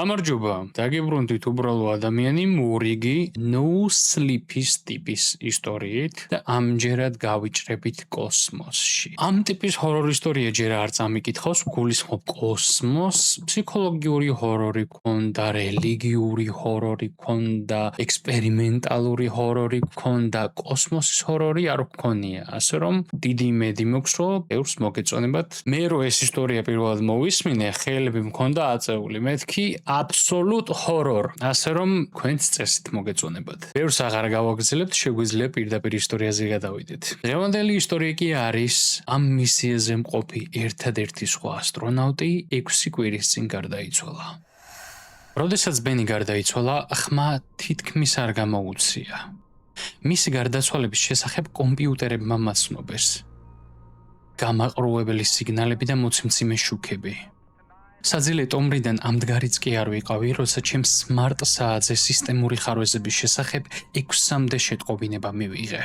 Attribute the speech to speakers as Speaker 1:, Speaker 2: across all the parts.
Speaker 1: გამარჯობა, დაგიბრუნდით უბრალო ადამიანი მორიგი no sleep-ის ტიპის ისტორიით და ამჯერად გავიჭრებით კოსმოსში. ამ ტიპის ჰორორ ისტორია ჯერ არ წამიკითხავს, გულისხმობ კოსმოს, ფსიქოლოგიური ჰორორი ქონდა, რელიგიური ჰორორი ქონდა, ექსპერიმენტალური ჰორორი ქონდა, კოსმოსის ჰორორი არ გქონია, ასე რომ დიდი იმედი მაქვს, რომ ბევრს მოგეწონებათ. მე რო ეს ისტორია პირველად მოვისმინე, ხელები მქონდა აწეული, მეთქი აბსოლუტ ჰორორ, ასე რომ თქვენც წესით მოგეწონებათ. ბევრს აღარ გავაგრძელებთ, შეგვიძლია პირდაპირ ისტორიაზე გადავიდეთ. დღევანდელი ისტორია კი არის ამ მისიაზე მყოფი ერთადერთი სხვა ასტრონავტი 6 კვირის წინ გარდაიცვალა. როდესაც ბენი გარდაიცვალა, ხმა თითქმის არ გამოუცია. მისი გარდაცვალების შესახებ კომპიუტერებმა მაცნობეს. გამაყრუებელი სიგნალები და მოცემციმე შუქები. საძილე ტომბრიდან ამდღარიც კი არ ვიყავი, როცა ჩემს სმარტ საათზე სისტემური ხარვეზების შესახებ 6-მდე შეტყობინება მივიღე.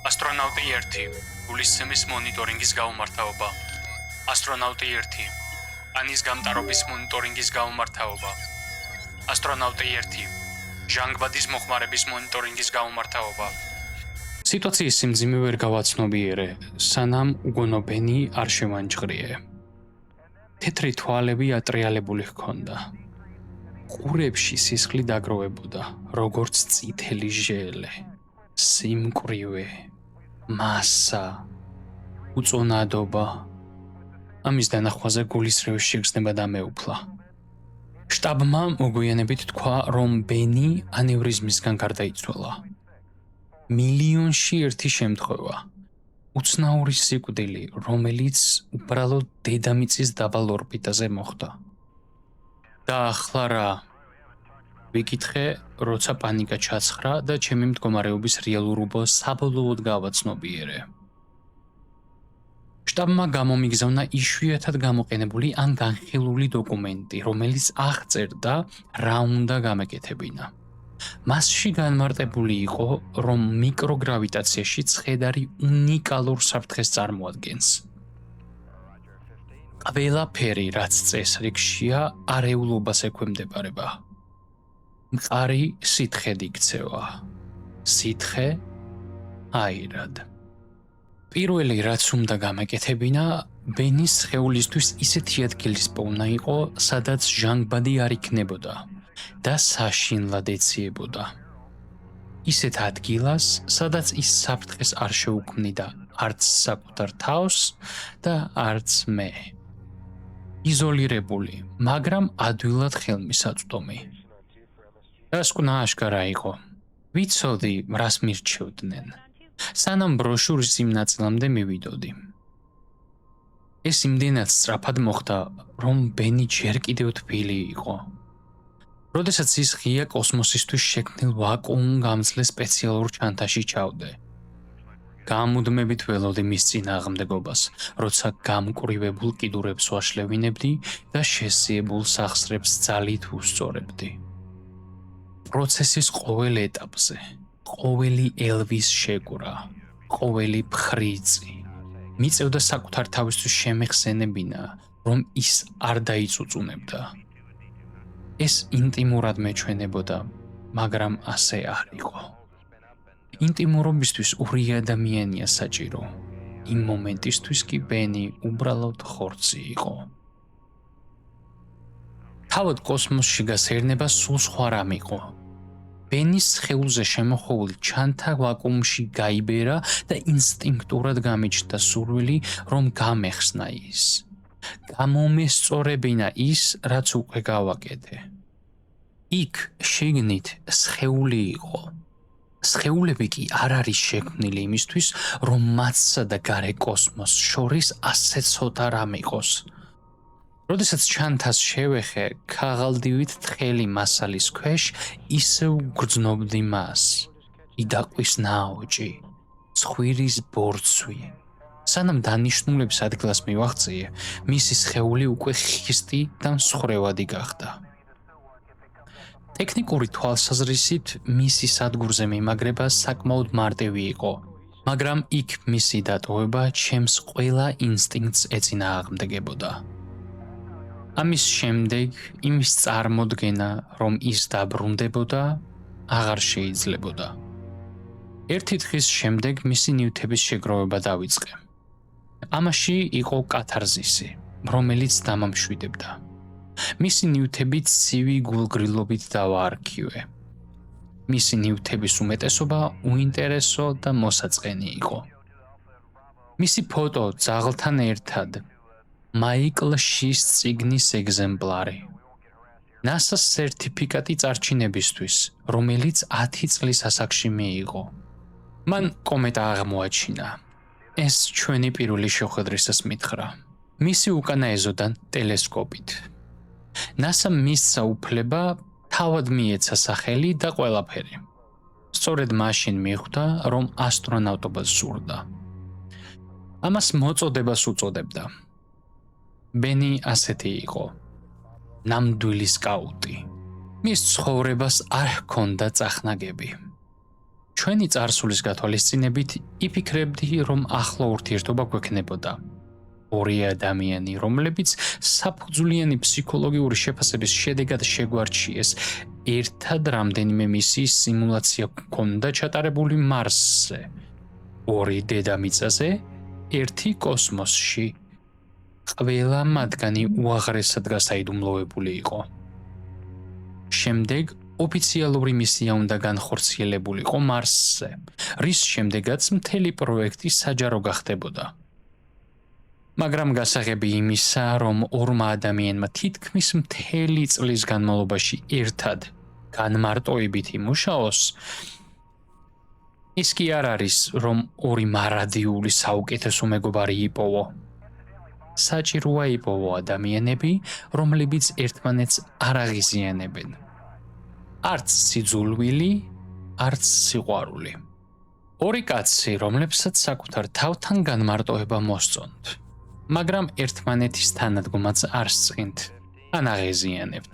Speaker 1: ასტრონავტი 1, გულისცემის მონიტორინგის გაუმართავობა. ასტრონავტი 1, ანის გამტარობის მონიტორინგის გაუმართავობა. ასტრონავტი 1, ჟანგბადის მოხმარების მონიტორინგის გაუმართავობა. სიტუაციის სიმძიმე ვერ გავაცნობიერე, სანამ უგონო ბენი არ შევანჭღრიე. თეთრი თვალები ატრიალებული ჰქონდა. ყურებში სისხლი დაგროვებოდა, როგორც წითელი ჟელე. სიმკვრივე, მასა, უწონადობა. ამის დანახვაზე გულის რევის შეგრძნება დამეუფლა. შტაბმა მოგვიანებით თქვა, რომ ბენი ანევრიზმისგან გარდაიცვალა. მილიონში ერთი შემთხვევა. უცნაური სიკვდილი, რომელიც უბრალოდ დედამიწის დაბალ ორბიტაზე მოხდა. და ახლა რა? ვიკითხე, როცა პანიკა ჩაცხრა და ჩემი მდგომარეობის რეალურობა საბოლოოდ გავაცნობიერე. შტაბმა გამომიგზავნა იშვიათად გამოყენებული ან განხილული დოკუმენტი, რომელიც აღწერდა, რა უნდა გამეკეთებინა. მასში განმარტებული იყო, რომ მიკროგრავიტაციაში ცხედარი უნიკალურ საფრთხეს წარმოადგენს. ყველაფერი, რაც წესრიგშია, არეულობას ექვემდებარება. მყარი სითხედ იქცევა. სითხე აირად. პირველი, რაც უნდა გამეკეთებინა, ბენის სხეულისთვის ისეთი ადგილის პოვნა იყო, სადაც ჟანგბადი არ იქნებოდა და საშინლად ეციებოდა. ისეთ ადგილას, სადაც ის საფრთხეს არ შეუქმნიდა არც საკუთარ თავს და არც მე. იზოლირებული, მაგრამ ადვილად ხელმისაწვდომი. დასკვნა აშკარა იყო. ვიცოდი, რას მირჩევდნენ. სანამ ბროშურის იმ ნაწილამდე მივიდოდი. ეს იმდენად სწრაფად მოხდა, რომ ბენი ჯერ კიდევ თბილი იყო. როდესაც ის ღია კოსმოსისთვის შექმნილ ვაკუუმ-გამძლე სპეციალურ ჩანთაში ჩავდე. გამუდმებით ველოდი მის წინააღმდეგობას, როცა გამკვრივებულ კიდურებს ვაშლევინებდი და შესიებულ სახსრებს ძალით უსწორებდი. პროცესის ყოველ ეტაპზე, ყოველი ელვის შეკვრა, ყოველი ფხრიცი მიწევდა საკუთარ თავისთვის შემეხსენებინა, რომ ის არ დაიწუწუნებდა. ეს ინტიმურად მეჩვენებოდა, მაგრამ ასე არ იყო. ინტიმურობისთვის ორი ადამიანია საჭირო. იმ მომენტისთვის კი ბენი უბრალოდ ხორცი იყო. თავად კოსმოსში გასეირნება სულ სხვა რამ იყო. ბენის სხეულზე შემოხვეული ჩანთა ვაკუუმში გაიბერა და ინსტინქტურად გამიჩნდა სურვილი, რომ გამეხსნა ის. გამომესწორებინა ის, რაც უკვე გავაკეთე. იქ შიგნით სხეული იყო. სხეულები კი არ არის შექმნილი იმისთვის, რომ მათსა და გარე კოსმოსს შორის ასე ცოტა რამ იყოს. როდესაც ჩანთას შევეხე, ქაღალდივით თხელი მასალის ქვეშ ისევ გრძნობდი მას. იდაყვის ნაოჭი, ცხვირის ბორცვი. სანამ დანიშნულების ადგილას მივაღწიე, მისი სხეული უკვე ხისტი და მსხრევადი გახდა. ტექნიკური თვალსაზრისით მისი სადგურზე მიმაგრება საკმაოდ მარტივი იყო, მაგრამ იქ მისი დატოვება ჩემს ყველა ინსტინქტს ეწინააღმდეგებოდა. ამის შემდეგ იმის წარმოდგენა, რომ ის დაბრუნდებოდა, აღარ შეიძლებოდა. ერთი დღის შემდეგ მისი ნივთების შეგროვება დაიწყე. ამაში იყო კათარზისი, რომელიც დამამშვიდებდა. მისი ნივთები ცივი გულგრილობით დავაარქივე. მისი ნივთების უმეტესობა უინტერესო და მოსაწყენი იყო. მისი ფოტო ძაღლთან ერთად მაიკლ შის წიგნის ეგზემპლარი. NASA-ს სერტიფიკატი წარჩინებისთვის, რომელიც 10 წლის ასაკში მიიღო. მან კომეტა აღმოაჩინა. ეს ჩვენი პირველი შეხვედრისას მითხრა. მისი უკანა ეზოდან ტელესკოპით. NASA მისცა უფლება თავად მიეცა სახელი და ყველაფერი. სწორედ მაშინ მიხვდა, რომ ასტრონავტობას სურდა. ამას მოწოდებას უწოდებდა. ბენი ასეთი იყო. ნამდვილი სკაუტი. მის ცხოვრებას არ ჰქონდა წახნაგები. ჩვენი წარსულის გათვალისწინებით იფიქრებდი, რომ ახლო ურთიერთობა გვექნებოდა. ორი ადამიანი, რომლებიც საფუძვლიანი ფსიქოლოგიური შეფასების შედეგად შეგვარჩიეს, ერთად რამდენიმე მისიის სიმულაცია ჰქონდა ჩატარებული მარსზე, ორი დედამიწაზე, ერთი კოსმოსში. ყველა მათგანი უაღრესად გასაიდუმლოებული იყო. შემდეგ ოფიციალური მისია უნდა განხორციელებულიყო მარსზე, რის შემდეგაც მთელი პროექტი საჯარო გახდებოდა. მაგრამ გასაღები იმისა, რომ ორმა ადამიანმა თითქმის მთელი წლის განმავლობაში ერთად განმარტოებით იმუშაოს, ის კი არ არის, რომ ორი მარადიული საუკეთესო მეგობარი იპოვო. საჭიროა იპოვო ადამიანები, რომლებიც ერთმანეთს არ აღიზიანებენ. არც სიძულვილი, არც სიყვარული. ორი კაცი, რომლებსაც საკუთარ თავთან განმარტოება მოსწონთ, მაგრამ ერთმანეთის თანადგომაც არ სწყინთ, ან აღეზიანებთ.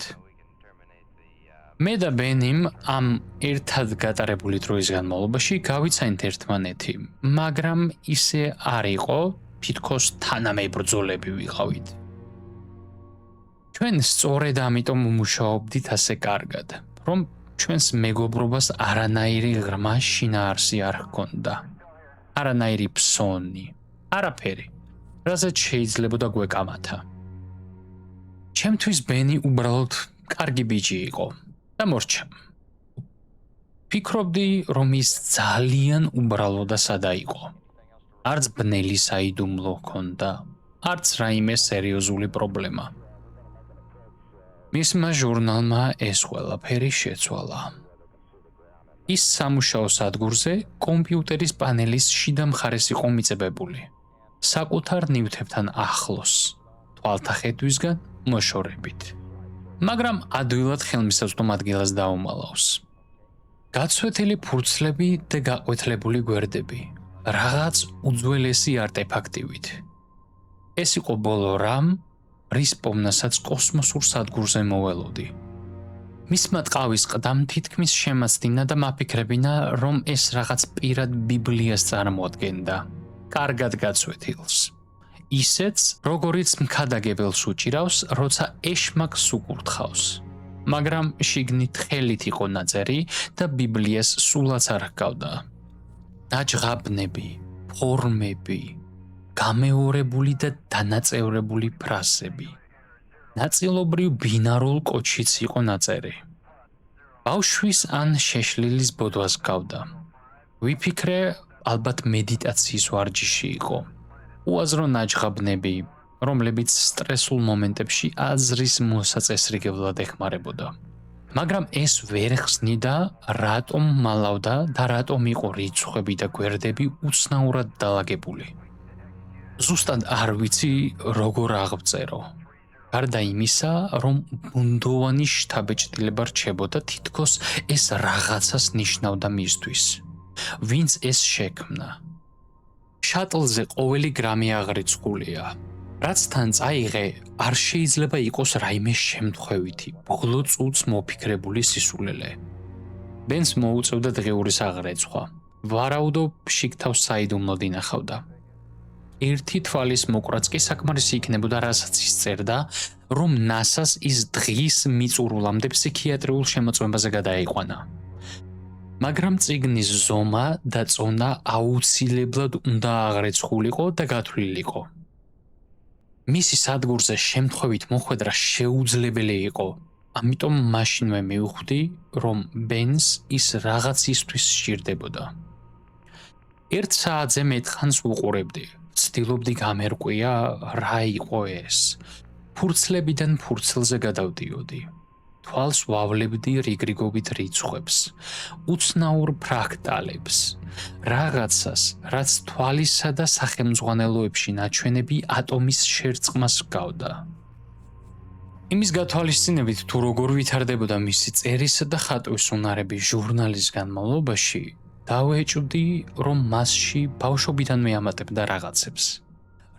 Speaker 1: მე და ბენიმ ამ ერთად გატარებული დროის განმავლობაში გავიცანით ერთმანეთი, მაგრამ ისე არ იყო, თითქოს თანამებრძოლები ვიყავით. ჩვენ სწორედ ამიტომ ვმუშაობდით ასე კარგად, რომ ჩვენს მეგობრობას არანაირი ღრმა შინაარსი არ ჰქონდა. არანაირი ფსონი, არაფერი, რაზეც შეიძლებოდა გვეკამათა. ჩემთვის ბენი უბრალოდ კარგი ბიჭი იყო და მორჩა. ფიქრობდი, რომ ის ძალიან უბრალო და სადა იყო. არც ბნელი საიდუმლო ჰქონდა, არც რაიმე სერიოზული პრობლემა. მისმა ჟურნალმა ეს ყველაფერი შეცვალა. ის სამუშაო სადგურზე კომპიუტერის პანელის შიდა მხარეს იყო მიწებებული, საკუთარ ნივთებთან ახლოს, თვალთახედვისგან მოშორებით. მაგრამ ადვილად ხელმისაწვდომ ადგილას დაუმალავს. გაცვეთილი ფურცლები და გაყვითლებული გვერდები, რაღაც უძველესი არტეფაქტივით. ეს იყო ბოლო რამ, რის პოვნასაც კოსმოსურ სადგურზე მოველოდი. მისმა ტყავის ყდამ თითქმის შემაცდინა და მაფიქრებინა, რომ ეს რაღაც პირად ბიბლიას წარმოადგენდა, კარგად გაცვეთილს. ისეც, როგორიც მქადაგებელს უჭირავს, როცა ეშმაკს უკურთხავს. მაგრამ შიგნით ხელით იყო ნაწერი და ბიბლიას სულაც არ ჰგავდა. დაჯღაბნები, ფორმები, გამეორებული და დანაწევრებული ფრაზები. ნაწილობრივ ბინარულ კოჩიც იყო ნაწერი. ბავშვის ან შეშლილის ბოდვას ჰგავდა. ვიფიქრე, ალბათ მედიტაციის ვარჯიში იყო. უაზრო ნაჯღაბნები, რომლებიც სტრესულ მომენტებში აზრის მოსაწესრიგებლად ეხმარებოდა. მაგრამ ეს ვერ ხსნიდა, რატომ მალავდა და რატომ იყო რიცხვები და გვერდები უცნაურად დალაგებული. ზუსტად არ ვიცი, როგორ აღწერო. გარდა იმისა, რომ ბუნდოვანი შთაბეჭდილება რჩებოდა, თითქოს ეს რაღაცას ნიშნავდა მისთვის. ვინც ეს შექმნა? შატლზე ყოველი გრამი აღრიცხულია. რაც თან წაიღე, არ შეიძლება იყოს რაიმე შემთხვევითი, ბოლო წუთს მოფიქრებული სისულელე. ბენს მოუწევდა დღეურის აღრეცხვა. ვარაუდო, ფშიკთავს საიდუმლოდ ინახავდა. ერთი თვალის მოკვრაც კი საკმარისი იქნებოდა, რასაც ის წერდა, რომ NASA-ს ის დღის მიწურულამდე ფსიქიატრიულ შემოწმებაზე გადაეყვანა. მაგრამ წიგნის ზომა და წონა აუცილებლად უნდა აღრეცხულიყო და გათვლილიყო. მისი სადგურზე შემთხვევით მოხვედრა შეუძლებელი იყო, ამიტომ მაშინვე მივხვდი, რომ ბენს ის რაღაცისთვის სჭირდებოდა. ერთ საათზე მეტხანს ვუყურებდი, ვცდილობდი გამერკვია, რა იყო ეს. ფურცლებიდან ფურცელზე გადავდიოდი. თვალს ვავლებდი რიგრიგობით რიცხვებს, უცნაურ ფრაქტალებს, რაღაცას, რაც თვალისა და სახელმძღვანელოებში ნაჩვენები ატომის შერწყმას ჰგავდა. იმის გათვალისწინებით, თუ როგორ ვითარდებოდა მისი წერისა და ხატვის უნარები ჟურნალის განმავლობაში, დავეჭვდი, რომ მასში ბავშვობიდანვე ამატებდა რაღაცებს,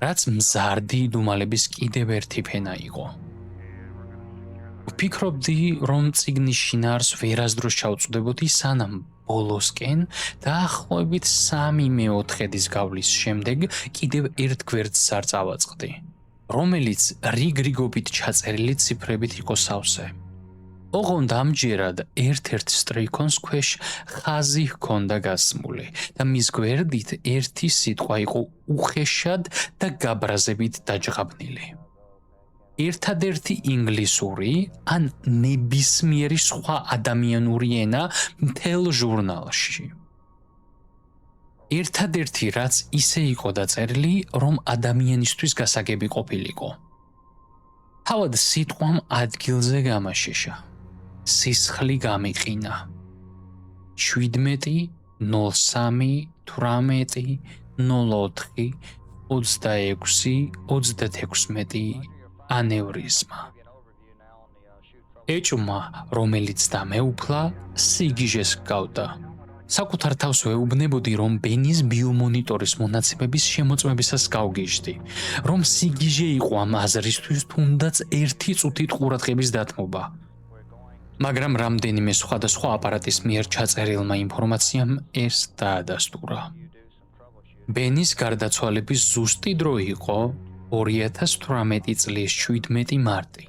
Speaker 1: რაც მზარდი იდუმალების კიდევ ერთი ფენა იყო. ვფიქრობდი, რომ წიგნის შინაარს ვერასდროს ჩავწვდებოდი, სანამ ბოლოსკენ დაახლოებით 3/4-დის გავლის შემდეგ კიდევ ერთ გვერდს არ წავაწყდი, რომელიც რიგრიგობით ჩაწერილი ციფრებით იყო სავსე. ოღონდ ამჯერად ერთ-ერთ სტრიქონს ქვეშ ხაზი ჰქონდა გასმული და მის გვერდით ერთი სიტყვა იყო უხეშად და გაბრაზებით დაჯღაბნილი. ერთადერთი ინგლისური ან ნებისმიერი სხვა ადამიანური ენა მთელ ჟურნალში. ერთადერთი, რაც ისე იყო დაწერილი, რომ ადამიანისთვის გასაგები ყოფილიყო. თავად სიტყვამ ადგილზე გამაშეშა. სისხლი გამიყინა. 17 03 18 04 26 36 ანევრიზმა. ეჭვმა, რომელიც დამეუფლა, სიგიჟეს ჰგავდა. საკუთარ თავს ვეუბნებოდი, რომ ბენის ბიომონიტორის მონაცემების შემოწმებისას გავგიჟდი, რომ სიგიჟე იყო ამ აზრისთვის თუნდაც ერთი წუთით ყურადღების დათმობა. მაგრამ რამდენიმე სხვადასხვა აპარატის მიერ ჩაწერილმა ინფორმაციამ ეს დაადასტურა. ბენის გარდაცვალების ზუსტი დრო იყო 2018 წლის 17 მარტი,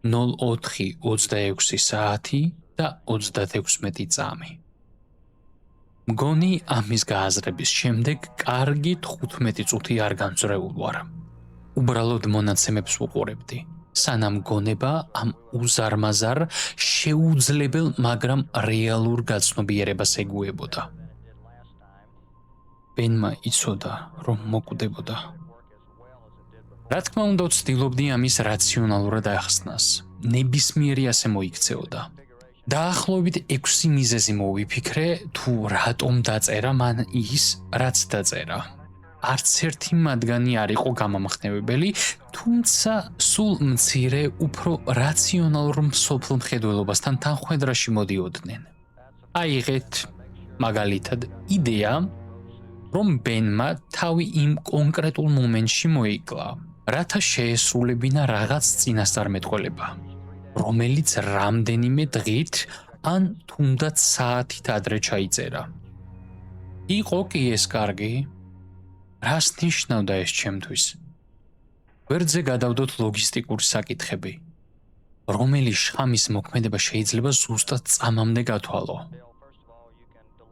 Speaker 1: 04:26 საათი და 36 წამი. მგონი ამის გააზრების შემდეგ კარგი 15 წუთი არ განძრეულ ვარ. უბრალოდ მონაცემებს ვუყურებდი, სანამ გონება ამ უზარმაზარ, შეუძლებელ, მაგრამ რეალურ გაცნობიერებას ეგუებოდა. ბენმა იცოდა, რომ მოკვდებოდა. რა თქმა უნდა, ვცდილობდი ამის რაციონალურად ახსნას. ნებისმიერი ასე მოიქცეოდა. დაახლოებით 6 მიზეზი მოვიფიქრე, თუ რატომ დაწერა მან ის, რაც დაწერა. არც ერთი მათგანი არ იყო გამამხნევებელი, თუმცა სულ მცირე, უფრო რაციონალურ მსოფლ მხედველობასთან თანხვედრაში მოდიოდნენ. აიღეთ, მაგალითად, იდეა, რომ ბენმა თავი იმ კონკრეტულ მომენტში მოიკლა, რათა შეესრულებინა რაღაც წინასწარმეტყველება, რომელიც რამდენიმე დღით ან თუნდაც საათით ადრე ჩაიწერა. იყო კი ეს კარგი? რას ნიშნავდა ეს ჩემთვის? გვერდზე გადავდოთ ლოგისტიკური საკითხები. რომელი შხამის მოქმედება შეიძლება ზუსტად წამამდე გათვალო?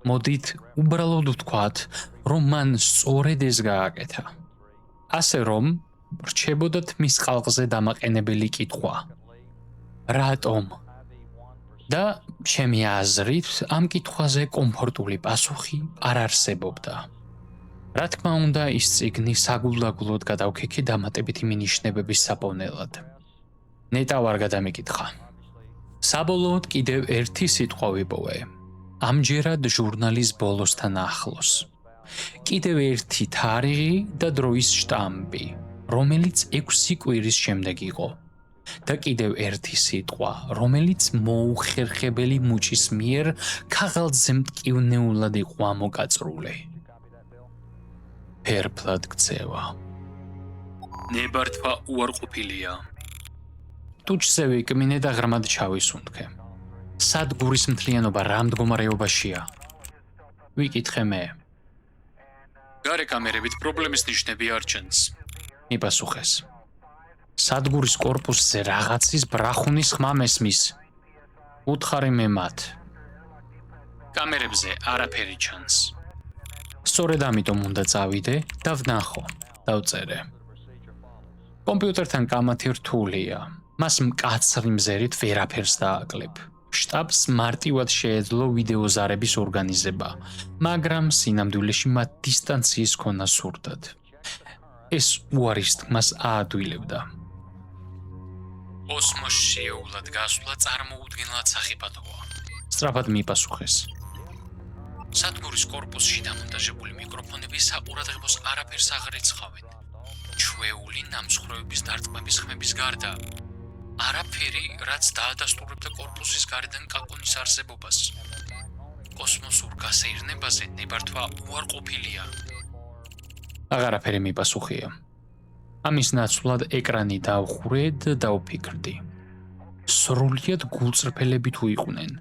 Speaker 1: მოდით უბრალოდ ვთქვათ, რომ მან სწორედ ეს გააკეთა. ასე რომ, რჩებოდათ მის ყალყზე დამაყენებელი კითხვა. რატომ? და ჩემი აზრით, ამ კითხვაზე კომფორტული პასუხი არ არსებობდა. რა თქმა უნდა, ის წიგნი საგულდაგულოდ გადავქექი დამატებითი მინიშნებების საპოვნელად. ნეტა ვარ გადამიკითხა. საბოლოოდ კიდევ ერთი სიტყვა ვიპოვე. ამჯერად ჟურნალის ბოლოსთან ახლოს. კიდევ ერთი თარიღი და დროის შტამპი, რომელიც 6 კვირის შემდეგ იყო. და კიდევ ერთი სიტყვა, რომელიც მოუხერხებელი მუჭის მიერ ქაღალდზე მტკივნეულად იყო ამოკაწრული. ფერფლად გწევა. ნებართვა უარყოფილია. ტუჩზე ვიკმინე და ღრმად ჩავისუნთქე. სადგურის მთლიანობა რა მდგომარეობაშია? ვიკითხე მე. გარე კამერებით პრობლემის ნიშნები არ ჩანს. მიპასუხეს. სადგურის კორპუსზე რაღაცის ბრახუნის ხმა მესმის. უთხარი მე მათ. კამერებზე არაფერი ჩანს. სწორედ ამიტომ უნდა წავიდე და ვნახო, დავწერე. კომპიუტერთან კამათი რთულია. მას მკაცრი მზერით ვერაფერს დააკლებ. შტაბს მარტივად შეეძლო ვიდეოზარების ორგანიზება, მაგრამ სინამდვილეში მათ დისტანციის ქონა სურდათ. ეს უარის თქმას აადვილებდა. კოსმოსში ეულად გასვლა წარმოუდგენლად სახიფათოა. სწრაფად მიპასუხეს. სადგურის კორპუსში დამონტაჟებული მიკროფონები საყურადღებოს არაფერს აღარ ეცხავენ. ჩვეული ნამსხვრევების დარტყმების ხმების გარდა არაფერი, რაც დაადასტურებდა კორპუსის გარედან კაკუნის არსებობას. კოსმოსურ გასეირნებაზე ნებართვა უარყოფილია. აღარაფერი მიპასუხია. ამის ნაცვლად ეკრანი დავხურე და დავფიქრდი. სრულიად გულწრფელები თუ იყვნენ.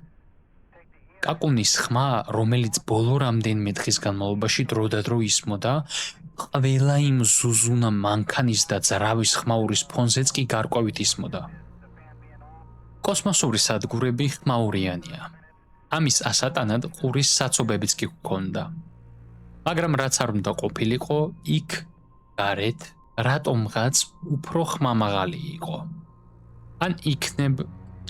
Speaker 1: კაკუნის ხმა, რომელიც ბოლო რამდენიმე დღის განმავლობაში დროდადრო ისმოდა, ყველა იმ ზუზუნა მანქანის და ძრავის ხმაურის ფონზეც კი გარკვევით ისმოდა. კოსმოსური სადგურები ხმაურიანია. ამის ასატანად ყურის საცობებიც კი გქონდა. მაგრამ რაც არ უნდა ყოფილიყო, იქ გარეთ რატომღაც უფრო ხმამაღალი იყო. ან იქნებ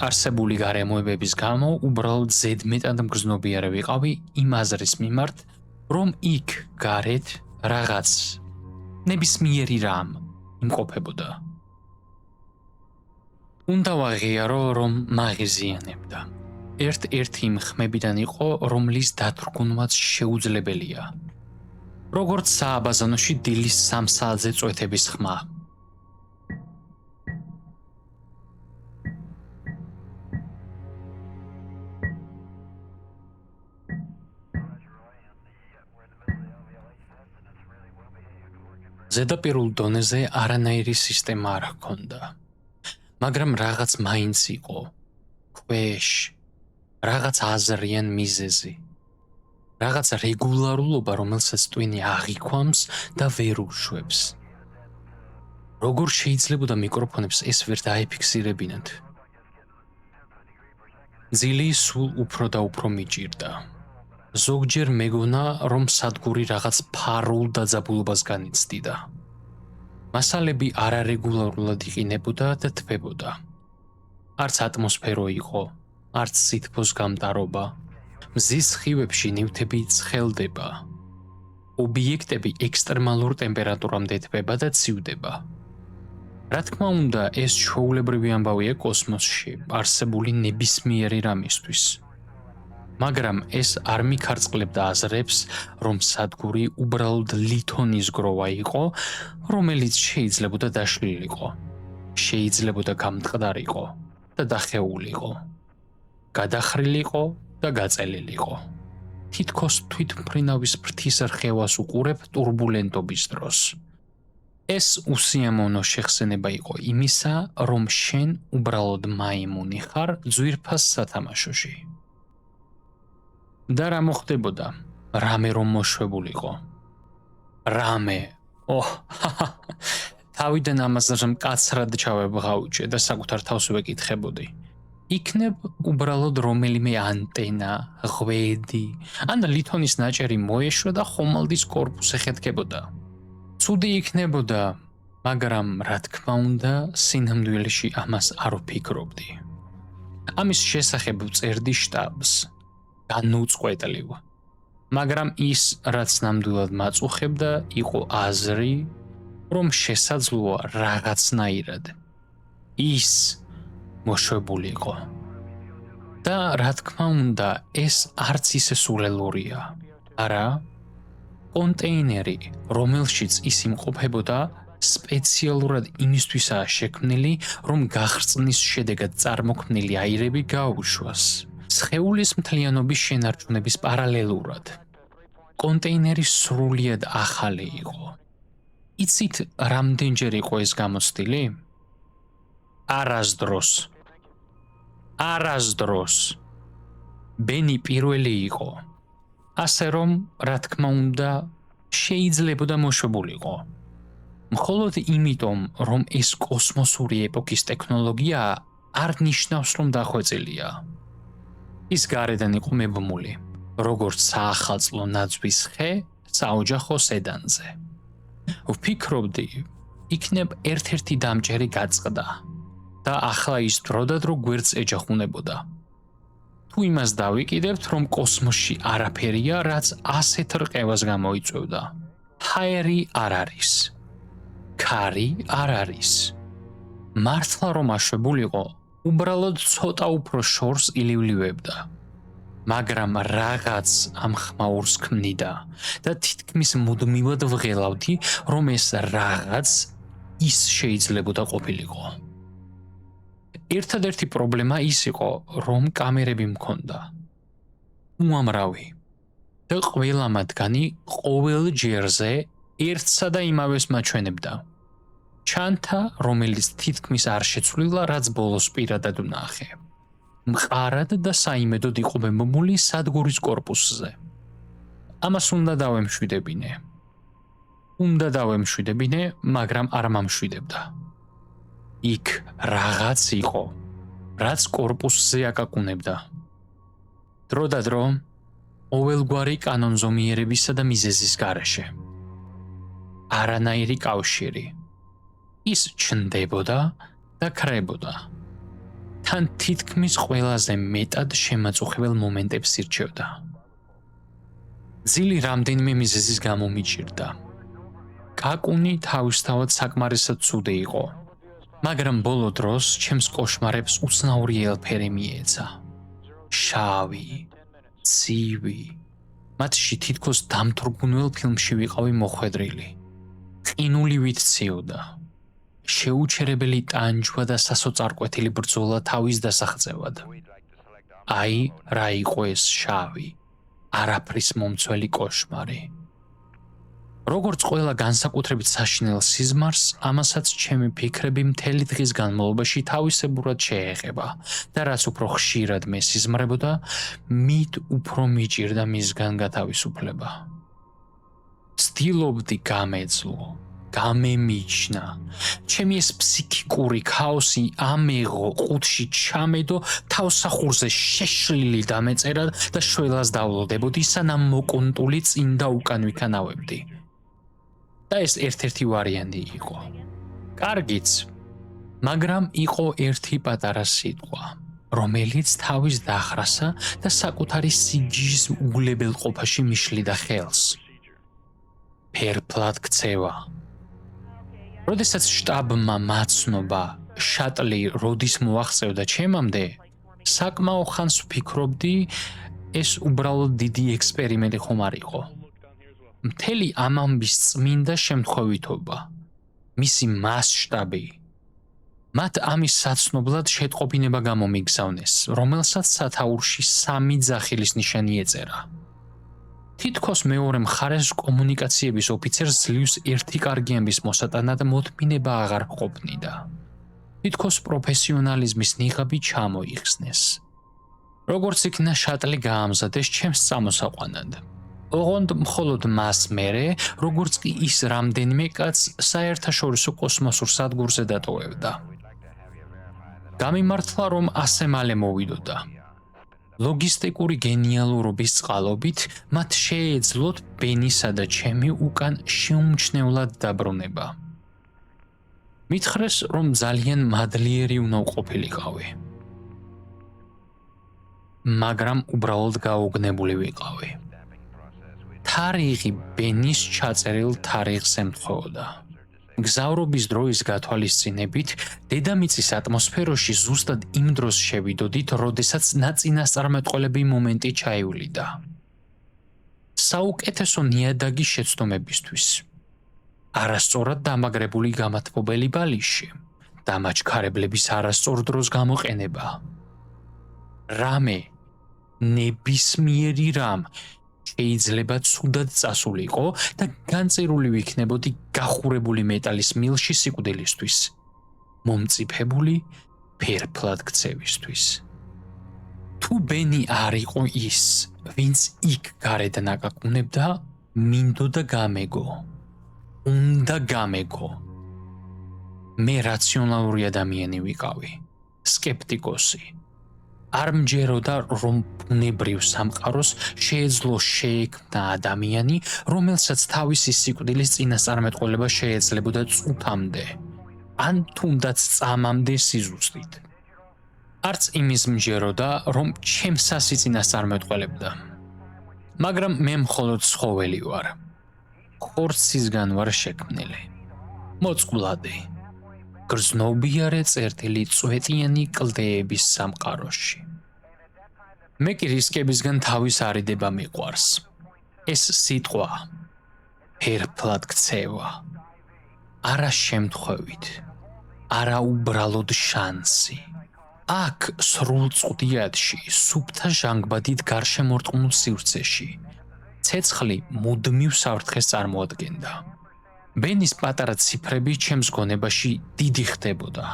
Speaker 1: არსებული გარემოებების გამო უბრალოდ ზედმეტად მგრძნობიარე ვიყავი იმ აზრის მიმართ, რომ იქ გარეთ რაღაც ნებისმიერი რამ იმყოფებოდა. უნდა ვაღიარო, რომ მაღიზიანებდა. ერთ-ერთი იმ ხმებიდან იყო, რომლის დათრგუნვაც შეუძლებელია. როგორც სააბაზანოში დილის 3 საათზე წვეთების ხმა. ზედაპირულ დონეზე არანაირი სისტემა არ ჰქონდა. მაგრამ რაღაც მაინც იყო. ქვეშ რაღაც აზრიან მიზეზი. რაღაც რეგულარულობა, რომელსაც ტვინი აღიქვამს და ვერ უშვებს. როგორ შეიძლებოდა მიკროფონებს ეს ვერ დაეფიქსირებინათ? ძილი სულ უფრო და უფრო მიჭირდა. ზოგჯერ მეგონა, რომ სადგური რაღაც ფარულ დაძაბულობას განიცდიდა. მასალები არარეგულარულად იყინებოდა და თბებოდა. არც ატმოსფერო იყო, არც სითბოს გამტარობა. მზის სხივებში ნივთები ცხელდება. ობიექტები ექსტრემალურ ტემპერატურამდე თბება და ცივდება. რა თქმა უნდა, ეს ჩვეულებრივი ამბავია კოსმოსში არსებული ნებისმიერი რამისთვის. მაგრამ ეს არ მიქარწყლებდა აზრებს, რომ სადგური უბრალოდ ლითონის გროვა იყო, რომელიც შეიძლებოდა დაშლილიყო, შეიძლებოდა გამტყდარიყო და დახეულიყო, გადახრილიყო და გაწელილიყო. თითქოს თვითმფრინავის ფრთის რხევას უყურებ ტურბულენტობის დროს. ეს უსიამოვნო შეხსენება იყო იმისა, რომ შენ უბრალოდ მაიმუნი ხარ ძვირფას სათამაშოში. და რა მოხდებოდა? რამე რომ მოშვებულიყო. რამე. თავიდან ამას მკაცრად ჩავებღაუჭე და საკუთარ თავს ვეკითხებოდი. იქნებ უბრალოდ რომელიმე ანტენა, ღვედი, ან ლითონის ნაჭერი მოეშვა და ხომალდის კორპუსზე ხეთქებოდა. ცუდი იქნებოდა, მაგრამ რა თქმა უნდა, სინამდვილეში ამას არ ვფიქრობდი. ამის შესახებ ვწერდი შტაბს. განუწყვეტლივ. მაგრამ ის, რაც ნამდვილად მაწუხებდა, იყო აზრი, რომ შესაძლოა რაღაცნაირად ის მოშვებულიყო. და რა თქმა უნდა, ეს არც ისე სულელურია. არა, კონტეინერი, რომელშიც ის იმყოფებოდა, სპეციალურად იმისთვისაა შექმნილი, რომ გახრწნის შედეგად წარმოქმნილი აირები გაუშვას. სხეულის მთლიანობის შენარჩუნების პარალელურად. კონტეინერი სრულიად ახალი იყო. იცით, რამდენჯერ იყო ეს გამოცდილი? არასდროს. არასდროს. ბენი პირველი იყო. ასე რომ, რა თქმა უნდა, შეიძლებოდა მოშვებულიყო. მხოლოდ იმიტომ, რომ ეს კოსმოსური ეპოქის ტექნოლოგია არ ნიშნავს, რომ დახვეწილია. ის გარედან იყო მებმული, როგორც საახალწლო ნაძვის ხე საოჯახო სედანზე. ვფიქრობდი, იქნებ ერთ-ერთი დამჭერი გაწყდა და ახლა ის დროდადრო გვერდს ეჯახუნებოდა. თუ იმას დავიკიდებთ, რომ კოსმოსში არაფერია, რაც ასეთ რყევას გამოიწვევდა. ჰაერი არ არის. ქარი არ არის. მართლა რომ აშვებულიყო, უბრალოდ ცოტა უფრო შორს ილივლივებდა. მაგრამ რაღაც ამ ხმაურს ქმნიდა და თითქმის მუდმივად ვღელავდი, რომ ეს რაღაც ის შეიძლებოდა ყოფილიყო. ერთადერთი პრობლემა ის იყო, რომ კამერები მქონდა. უამრავი. და ყველა მათგანი ყოველ ჯერზე ერთსა და იმავეს მაჩვენებდა. ჩანთა, რომელიც თითქმის არ შეცვლილა, რაც ბოლოს პირადად ვნახე. მყარად და საიმედოდ იყო მემმული სადგურის კორპუსზე. ამას უნდა დავემშვიდებინე, მაგრამ არ მომშვიდებდა. იქ რაღაც იყო, რაც კორპუსზე აკაკუნებდა. დროდადრო ყოველგვარი კანონზომიერებისა და მიზეზის გარეშე. არანაირი კავშირი. ის ჩნდებოდა და ქრებოდა. თან თითქმის ყველაზე მეტად შემაწუხებელ მომენტებს ირჩევდა. ძილი რამდენიმე მიზეზის გამო მიჭირდა. კაკუნი თავისთავად საკმარისად ცუდი იყო, მაგრამ ბოლო დროს ჩემს კოშმარებს უცნაური ელფერი მიეცა. შავი, ცივი, მათში თითქოს დამთრგუნველ ფილმში ვიყავი მოხვედრილი. ყინულივით ციოდა. შეუჩერებელი ტანჯვა და სასოწარკვეთილი ბრძოლა თავის დასაღწევად. აი, რა იყო ეს შავი, არაფრის მომცველი კოშმარი. როგორც ყველა განსაკუთრებით საშინელ სიზმარს, ამასაც ჩემი ფიქრები მთელი დღის განმავლობაში თავისებურად შეეხება და რაც უფრო ხშირად მესიზმრებოდა, მით უფრო მიჭირდა მისგან გათავისუფლება. ცდილობდი გამეძლო, გამემიჩნა, ჩემი ეს ფსიქიკური ქაოსი ამეღო, ყუთში ჩამედო, თავსახურზე შეშლილი დამეწერა და შველას დავლოდებოდი, სანამ მოკონტული წინ და უკან ვიქანავებდი. და ეს ერთ-ერთი ვარიანტი იყო. კარგიც, მაგრამ იყო ერთი პატარა სიტყვა, რომელიც თავის დახრასა და საკუთარი სიჯის უგლებელყოფაში მიშლიდა ხელს. ფერფლად ქცევა. როდესაც შტაბმა მაცნობა შატლი როდის მოაღწევდა ჩემამდე, საკმაო ხანს ვფიქრობდი, ეს უბრალოდ დიდი ექსპერიმენტი ხომ არ იყო. მთელი ამ ამბის წმინდა შემთხვევითობა, მისი მასშტაბი. მათ ამის საცნობლად შეტყობინება გამომიგზავნეს, რომელსაც სათაურში 3 ძახილის ნიშანი ეწერა. თითქოს მეორე მხარეს კომუნიკაციების ოფიცერს ძლივს ერთი კარგი ამბის მოსატანად მოთმინება აღარ ყოფნიდა. თითქოს პროფესიონალიზმის ნიღაბი ჩამოიხსნეს. როგორც იქნა შატლი გაამზადეს ჩემს წამოსაყვანად. ოღონდ მხოლოდ მას მერე, როგორც კი ის რამდენიმე კაცს საერთაშორისო კოსმოსურ სადგურზე დატოვებდა. გამიმართლა, რომ ასე მალე მოვიდოდა. ლოგისტიკური გენიალურობის წყალობით მათ შეეძლოთ ბენისა და ჩემი უკან შეუმჩნევლად დაბრუნება. მითხრეს, რომ ძალიან მადლიერი უნდა ყოფილიყავი. მაგრამ უბრალოდ გაუგნებული ვიყავი. თარიღი ბენის ჩაწერილ თარიღს ემთხვეოდა. გზავრობის დროის გათვალისწინებით, დედამიწის ატმოსფეროში ზუსტად იმ დროს შევიდოდით, როდესაც ნაწინასწარმეტყველები მომენტი ჩაივლიდა. საუკეთესო ნიადაგი შეცდომებისთვის. არასწორად დამაგრებული გამათბობელი ბალიში, დამაჩქარებლების არასწორ დროს გამოყენება. რამე, ნებისმიერი რამ შეიძლება ცუდად წასულიყო და განწერული ვიქნებოდი გახურებული მეტალის მილში სიკვდილისთვის, მომწიფებული ფერფლად ქცევისთვის. თუ ბენი არ იყო ის, ვინც იქ გარედან აკაკუნებდა, მინდოდა გამეგო, უნდა გამეგო. მე რაციონალური ადამიანი ვიყავი, სკეპტიკოსი. არ მჯეროდა, რომ ბუნებრივ სამყაროს შეეძლო შეექმნა ადამიანი, რომელსაც თავისი სიკვდილის წინასწარმეტყველება შეეძლებოდა წუთამდე, ან თუნდაც წამამდე სიზუსტით. არც იმის მჯეროდა, რომ ჩემს სასიცინას წარმეტყველებდა. მაგრამ მე მხოლოდ ცხოველი ვარ. ხორცისგან ვარ შექმნილი. მოწყვლადი. გრძნობიარე წერტილი წვეტიანი კლდეების სამყაროში. მე კი რისკებისგან თავის არიდება მიყვარს. ეს სიტყვა ფერფლად ქცევა. არა შემთხვევით, არა უბრალოდ შანსი. აქ სრულ წვდიადში, სუფთა ჟანგბადით გარშემორტყმულ სივრცეში, ცეცხლი მუდმივ საფრთხეს წარმოადგენდა. ბენის პატარა ციფრები ჩემს გონებაში დიდი ხდებოდა.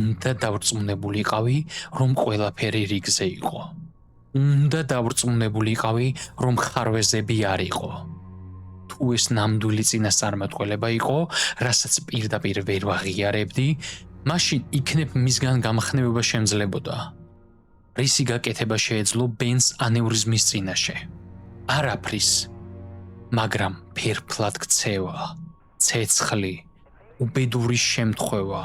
Speaker 1: უნდა დავრწმუნებულიყავი, რომ ყველაფერი რიგზე იყო. უნდა დავრწმუნებულიყავი, რომ ხარვეზები არ იყო. თუ ეს ნამდვილი წინასწარმეტყველება იყო, რასაც პირდაპირ ვერ ვაღიარებდი, მაშინ იქნებ მისგან გამხნევება შემძლებოდა. რისი გაკეთება შეეძლო ბენს ანევრიზმის წინაშე? არაფრის, მაგრამ ფერფლად ქცევა, ცეცხლი, უბედური შემთხვევა.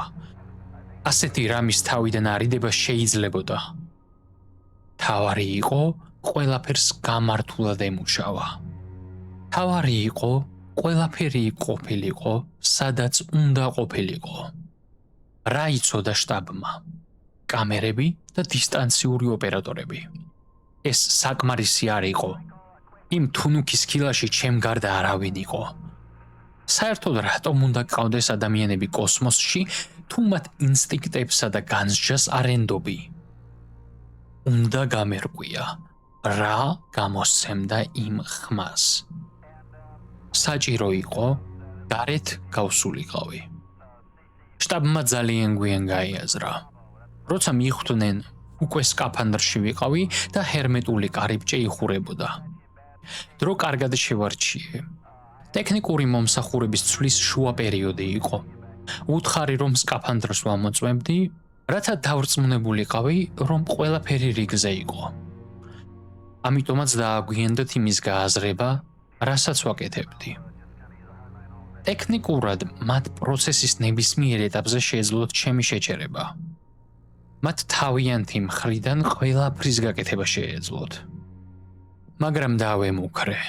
Speaker 1: ასეთი რამის თავიდან არიდება შეიძლებოდა. თავარი იყო, ყველაფერს გამართულად ემუშავა. თავარი იყო, ყველაფერი ყოფილიყო, სადაც უნდა ყოფილიყო. რა იცოდა შტაბმა? კამერები და დისტანციური ოპერატორები. ეს საკმარისი არ იყო. იმ თუნუქის ქილაში ჩემ გარდა არავინ იყო. საერთოდ რატომ უნდა გყავდეს ადამიანები კოსმოსში, თუ მათ ინსტინქტებსა და განსჯას არ ენდობი? უნდა გამერკვია, რა გამოსცემდა იმ ხმას. საჭირო იყო, გარეთ გავსულიყავი. შტაბმა ძალიან გვიან გაიაზრა. როცა მიხვდნენ, უკვე სკაფანდრში ვიყავი და ჰერმეტული კარიბჭე იხურებოდა. დრო კარგად შევარჩიე. ტექნიკური მომსახურების ცვლის შუა პერიოდი იყო. უთხარი, რომ სკაფანდრს ვამოწმებდი, რათა დავრწმუნებულიყავი, რომ ყველაფერი რიგზე იყო. ამიტომაც დააგვიენდათ იმის გააზრება, რასაც ვაკეთებდი. ტექნიკურად მათ პროცესის ნებისმიერ ეტაპზე შეეძლოთ ჩემი შეჩერება. მათ თავიანთი მხრიდან ყველაფრის გაკეთება შეეძლოთ. მაგრამ დავემუქრე,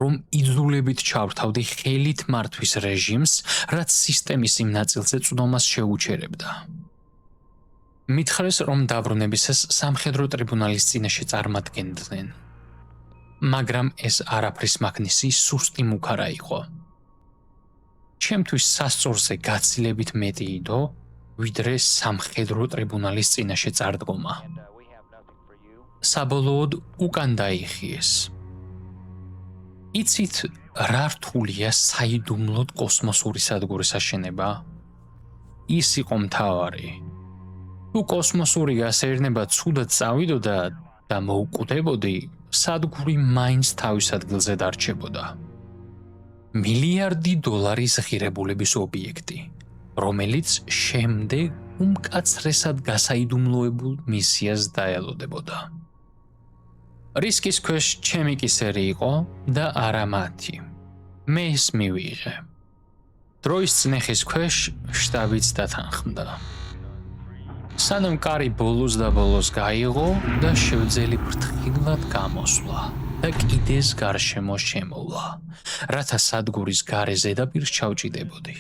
Speaker 1: რომ იძულებით ჩავრთავდი ხელით მართვის რეჟიმს, რაც სისტემის იმ ნაწილზე წვდომას შეუჩერებდა. მითხრეს, რომ დაბრუნებისას სამხედრო ტრიბუნალის წინაშე წარმატგენდნენ. მაგრამ ეს არაფრის მაგნისი სუსტი მუქარა იყო. ჩემთვის სასწორზე გაცილებით მეტი იდო, ვიდრე სამხედრო ტრიბუნალის წინაშე წარდგომა. საბოლოოდ უკან დაიხიეს. იცით, რა რთულია საიდუმლოდ კოსმოსური სადგურის აშენება? ის იყო მთავარი. თუ კოსმოსური გასეირნება ცუდად წავიდოდა და მოუკვდებოდი, სადგური მაინც თავის ადგილზე დარჩებოდა. $მილიარდი ღირებულების ობიექტი, რომელიც შემდეგ უმკაცრესად გასაიდუმლოებულ მისიას დაელოდებოდა. რისკის ქვეშ ჩემი კისერი იყო და არა მათი. მე ეს მივიღე. დროის წნეხის ქვეშ შტაბიც დათანხმდა. სანამ კარი ბოლოს და ბოლოს გაიღო და შევძელი ფრთხილად გამოსვლა და კიდეს გარშემო შემოვლა, რათა სადგურის გარე ზედაპირს ჩავჭიდებოდი.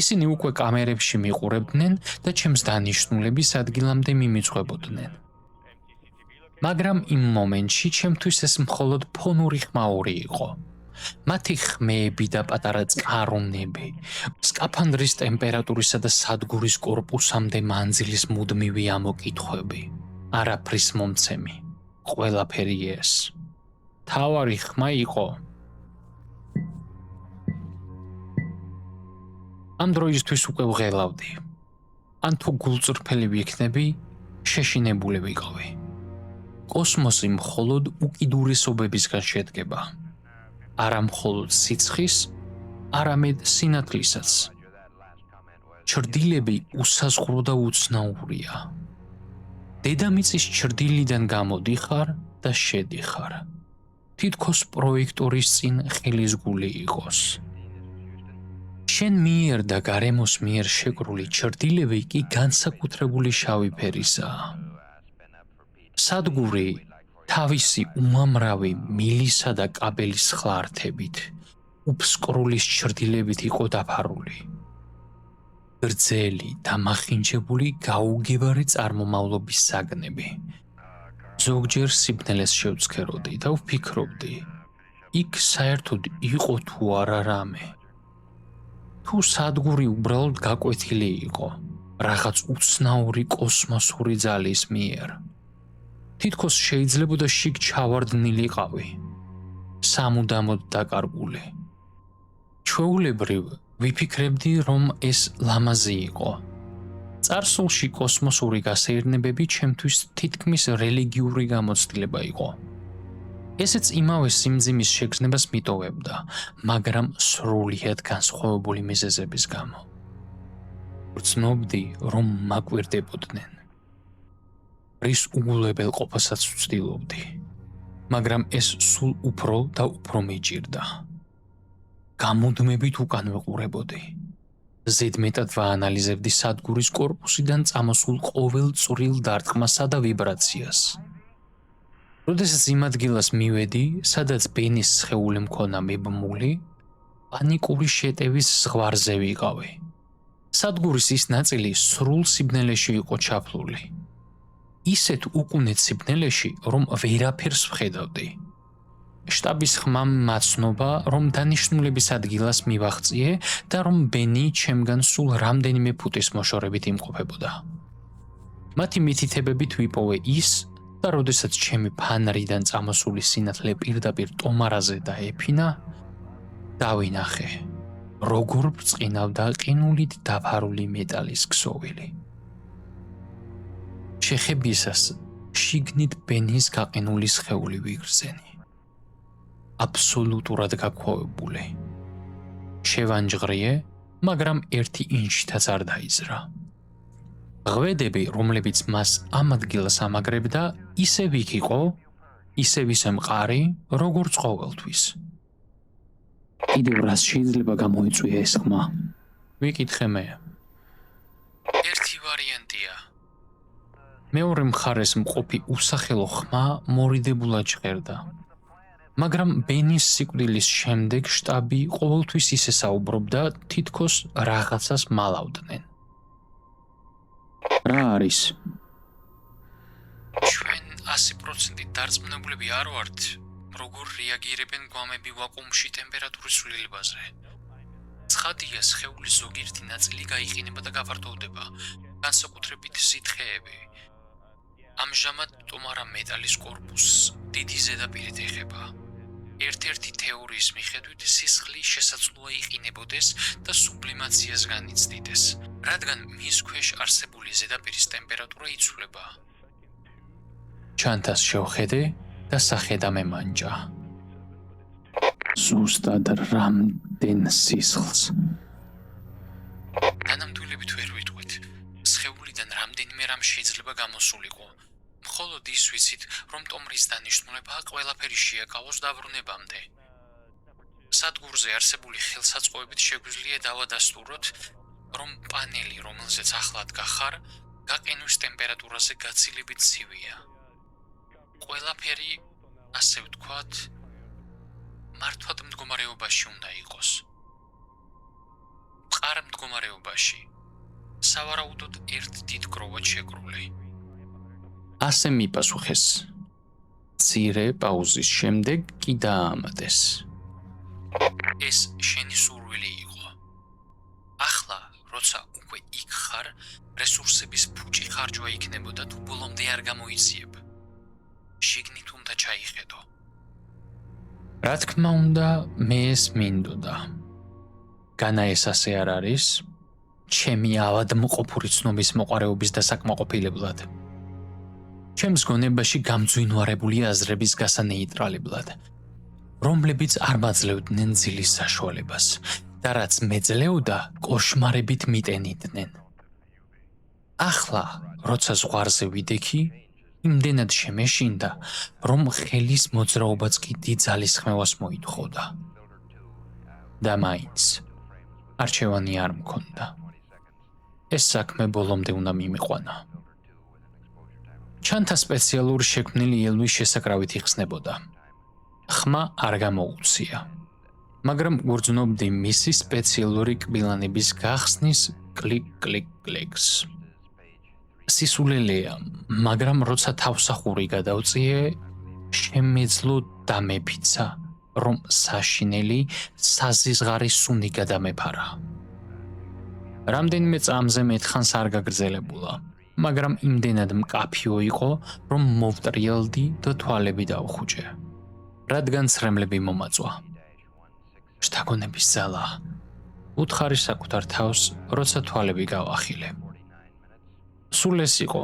Speaker 1: ისინი უკვე კამერებში მიყურებდნენ და ჩემს დანიშნულების ადგილამდე მიმიწყებოდნენ. მაგრამ იმ მომენტში ჩემთვის ეს მხოლოდ ფონური ხმაური იყო. მათი ხმეები და პატარა წყარონები, სკაფანდრის ტემპერატურისა და სადგურის კორპუსამდე მანძილის მუდმივი ამოკითხვები, არაფრის მომცემი, ყველაფერი ეს. თავარი ხმა იყო. ამ დროისთვის უკვე ვღელავდი. ან თუ გულწრფელი ვიქნები, შეშინებული ვიყავი. კოსმოსი მხოლოდ უკიდურესობებისგან შედგება. არა მხოლოდ სიცხის, არამედ სინათლისას. ჩრდილები უსაზღვრო და უცნაურია. დედამიწის ჩრდილიდან გამოდიხარ და შედიხარ. თითქოს პროექტორის წინ ხელისგული იყოს. შენ მიერ და გარემოს მიერ შეკრული ჩრდილები კი განსაკუთრებული შავი ფერისაა. სადგური თავისი უმამრავი მილისა და კაბელის ხლართებით, უფსკრულის ჩრდილებით იყო დაფარული. გრძელი, დამახინჯებული, გაუგებარი წარმომავლობის საგნები. ზოგჯერ სიბნელეს შევცქეროდი და ვფიქრობდი, იქ საერთოდ იყო თუ არა რამე. თუ სადგური უბრალოდ გაკვეთილი იყო, რაღაც უცნაური კოსმოსური ძალის მიერ. თითქოს შეიძლებოდა შიგ ჩავარდნილიყავი, სამუდამოდ დაკარგული. ჩვეულებრივ ვიფიქრებდი, რომ ეს ლამაზი იყო. წარსულში კოსმოსური გასეირნებები ჩემთვის თითქმის რელიგიური გამოცდილება იყო. ესეც იმავე სიმძიმის შეგრძნებას მიტოვებდა, მაგრამ სრულიად განსხვავებული მიზეზების გამო. ვრძნობდი, რომ მაკვირდებოდნენ. რის უგულებელ ყოფასაც ვცდილობდი, მაგრამ ეს სულ უფრო და უფრო მიჭირდა. გამუდმებით უკან ვიყურებოდი. ზედმეტად ვაანალიზებდი სადგურის კორპუსიდან წამოსულ ყოველ წვრილ დარტყმასა და ვიბრაციას. როდესაც იმ ადგილას მივედი, სადაც ბენის სხეული მქონა მიბმული, პანიკური შეტევის ზღვარზე ვიყავი. სადგურის ის ნაწილი სრულ სიბნელეში იყო ჩაფლული. ისეთ უკუნეთ სიბნელეში, რომ ვერაფერს ვხედავდი. შტაბის ხმამ მაცნობა, რომ დანიშნულების ადგილას მივაღწიე და რომ ბენი ჩემგან სულ რამდენიმე ფუტის მოშორებით იმყოფებოდა. მათი მითითებებით ვიპოვე ის და როდესაც ჩემი ფანრიდან წამოსული სინათლე პირდაპირ ტომარაზე დაეფინა, დავინახე, როგორ ბრწყინავდა ყინულით დაფარული მეტალის ქსოვილი. შეხებისას შიგნით ბენის გაყინული სხეული ვიგრძენი. აბსოლუტურად გაქვავებული. შევანჯღრიე, მაგრამ ერთი ინჩითაც არ დაიზრა. ღვედები, რომლებიც მას ამ ადგილას ამაგრებდა, ისევ იქ იყო, ისევ ისე მყარი, როგორც ყოველთვის. კიდევ რას შეიძლება გამოიწვია ეს ხმა? ვიკითხე მე. ერთი ვარიანტია. მეორე მხარეს მყოფი უსახელო ხმა მორიდებულად ჟღერდა. მაგრამ ბენის სიკვდილის შემდეგ შტაბი ყოველთვის ისე საუბრობდა, თითქოს რაღაცას მალავდნენ. რა არის? ჩვენ 100% დარწმუნებულები არ ვართ, როგორ რეაგირებენ გვამები ვაკუუმში ტემპერატურის ცვლილებაზე. ცხადია, სხეულის ზოგიერთი ნაწილი გაიყინება და გაფართოვდება, განსაკუთრებით სითხეები. ამჟამად ტომარა მეტალის კორპუსს დიდი ზედაპირით ეხება. ერთ-ერთი თეორიის მიხედვით სისხლი შესაძლოა იყინებოდეს და სუბლიმაციას განიცდიდეს, რადგან მის ქვეშ არსებული ზედაპირის ტემპერატურა იცვლება. ჩანთას შევხედე და სახე დამემანჯა. ზუსტად რამდენ სისხლს? დანამდვილებით ვერ ვიტყვით. სხეულიდან რამდენიმე რამ შეიძლება გამოსულიყო. მხოლოდ ის ვიცით, რომ ტომრის დანიშნულება ყველაფერი შეაკავოს დაბრუნებამდე. სადგურზე არსებული ხელსაწყოებით შეგვიძლია დავადასტუროთ, რომ პანელი, რომელზეც ახლად გახარ, გაყინვის ტემპერატურაზე გაცილებით ცივია. ყველაფერი, ასე ვთქვათ, მართვად მდგომარეობაში უნდა იყოს. მყარ მდგომარეობაში, სავარაუდოდ ერთ დიდ გროვად შეკრული. ასე მიპასუხეს. მცირე პაუზის შემდეგ კი დაამატეს. ეს შენი სურვილი იყო. ახლა, როცა უკვე იქ ხარ, რესურსების ფუჭი ხარჯვა იქნებოდა თუ ბოლომდე არ გამოიციებ. შიგნით უნდა ჩაიხედო. რა თქმა უნდა, მე ეს მინდოდა. განა ეს ასე არ არის, ჩემი ავადმყოფური ცნობის მოყარეობის დასაკმაყოფილებლად. ჩემს გონებაში გამძვინვარებული აზრების გასანეიტრალებლად. რომლებიც არ მაძლევდნენ ძილის საშუალებას და რაც მეძლეოდა, კოშმარებით მიტენიდნენ. ახლა, როცა ზღვარზე ვიდექი, იმდენად შემეშინდა, რომ ხელის მოძრაობაც კი დიდ ძალისხმევას მოითხოვდა. და მაინც არჩევანი არ მქონდა. ეს საქმე ბოლომდე უნდა მიმიყვანა. ჩანთა სპეციალური შექმნილი ელვის შესაკრავით იხსნებოდა. ხმა არ გამოუცია, მაგრამ გრძნობდი მისი სპეციალური კბილანების გახსნის კლიკ-კლიკ-კლიკს. სისულელეა, მაგრამ როცა თავსახური გადავწიე, შემეძლო დამეფიცა, რომ საშინელი საზიზღარი სუნი გადამეფარა. რამდენიმე წამზე მეთხანს არ გაგრძელებულა, მაგრამ იმდენად მკაფიო იყო, რომ მოვტრიალდი და თვალები დავხუჭე. რადგან ცრემლები მომაწვა. შთაგონების ძალა. უთხარი საკუთარ თავს, როცა თვალები გავახილე. სულ ეს იყო,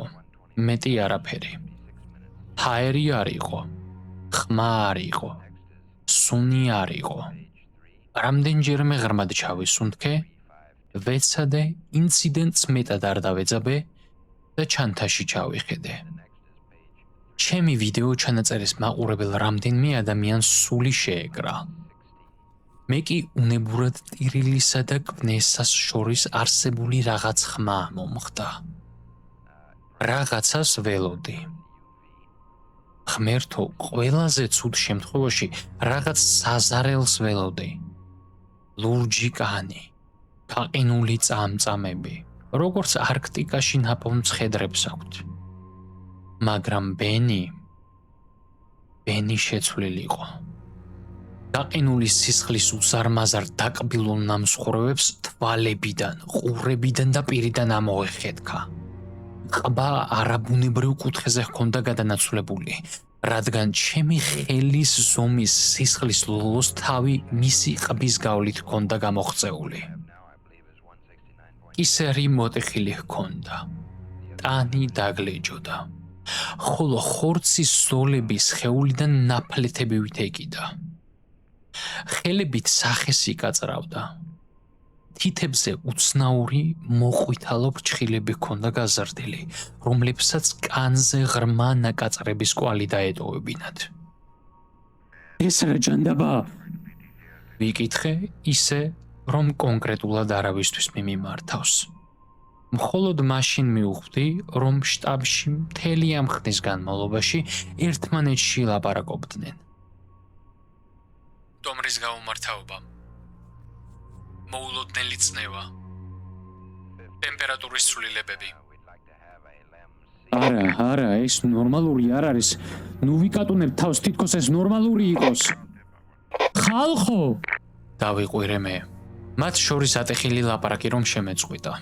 Speaker 1: მეტი არაფერი. ჰაერი არ იყო, ხმა არ იყო, სუნი არ იყო. რამდენჯერმე ღრმად ჩავისუნთქე, ვეცადე ინციდენტს მეტად არ დავეძაბე და ჩანთაში ჩავიხედე. ჩემი ვიდეო ჩანაწერის მაყურებელ რამდენიმე ადამიანს სული შეეკრა. მე კი უნებურად ტირილისა და კვნესას შორის არსებული რაღაც ხმა მომხდა. რაღაცას ველოდი. ღმერთო, ყველაზე ცუდ შემთხვევაში რაღაც საზარელს ველოდი. ლურჯი კანი, გაყინული წამწამები, როგორც არქტიკაში ნაპოვნ მცხედრებს აქვთ. მაგრამ ბენი შეცვლილი იყო. გაყინული სისხლის უზარმაზარ დაკბილულ ნამსხვრევებს თვალებიდან, ყურებიდან და პირიდან ამოეხეთქა. ყბა არაბუნებრივ კუთხეზე ჰქონდა გადანაცვლებული, რადგან ჩემი ხელის ზომის სისხლის ლოლოს თავი მისი ყბის გავლით ჰქონდა გამოღწეული. კისერი მოტეხილი ჰქონდა, ტანი დაგლეჯოდა, ხოლო ხორცის ზოლები სხეულიდან ნაფლეთებივით ეკიდა. ხელებით სახეს იკაწრავდა. თითებზე უცნაური მოყვითალო ფრჩხილები ჰქონდა გაზრდილი, რომლებსაც კანზე ღრმა ნაკაწრების კვალი დაეტოვებინათ. ეს რა ჯანდაბა? ვიკითხე ისე, რომ კონკრეტულად არავისთვის მიმართავს. მხოლოდ მაშინ მივხვდი, რომ შტაბში მთელი ამ ხნის განმავლობაში ერთმანეთში ლაპარაკობდნენ. დომრის გაუმართავობა. მოულოდნელი წნევა. ტემპერატურის ცვლილებები. არა, ეს ნორმალური არ არის. ნუ ვიკატუნებ თავს, თითქოს ეს ნორმალური იყოს. ხალხო! დავიყვირე მე. მათ შორის ატეხილი ლაპარაკი რომ შემეწყვიტა.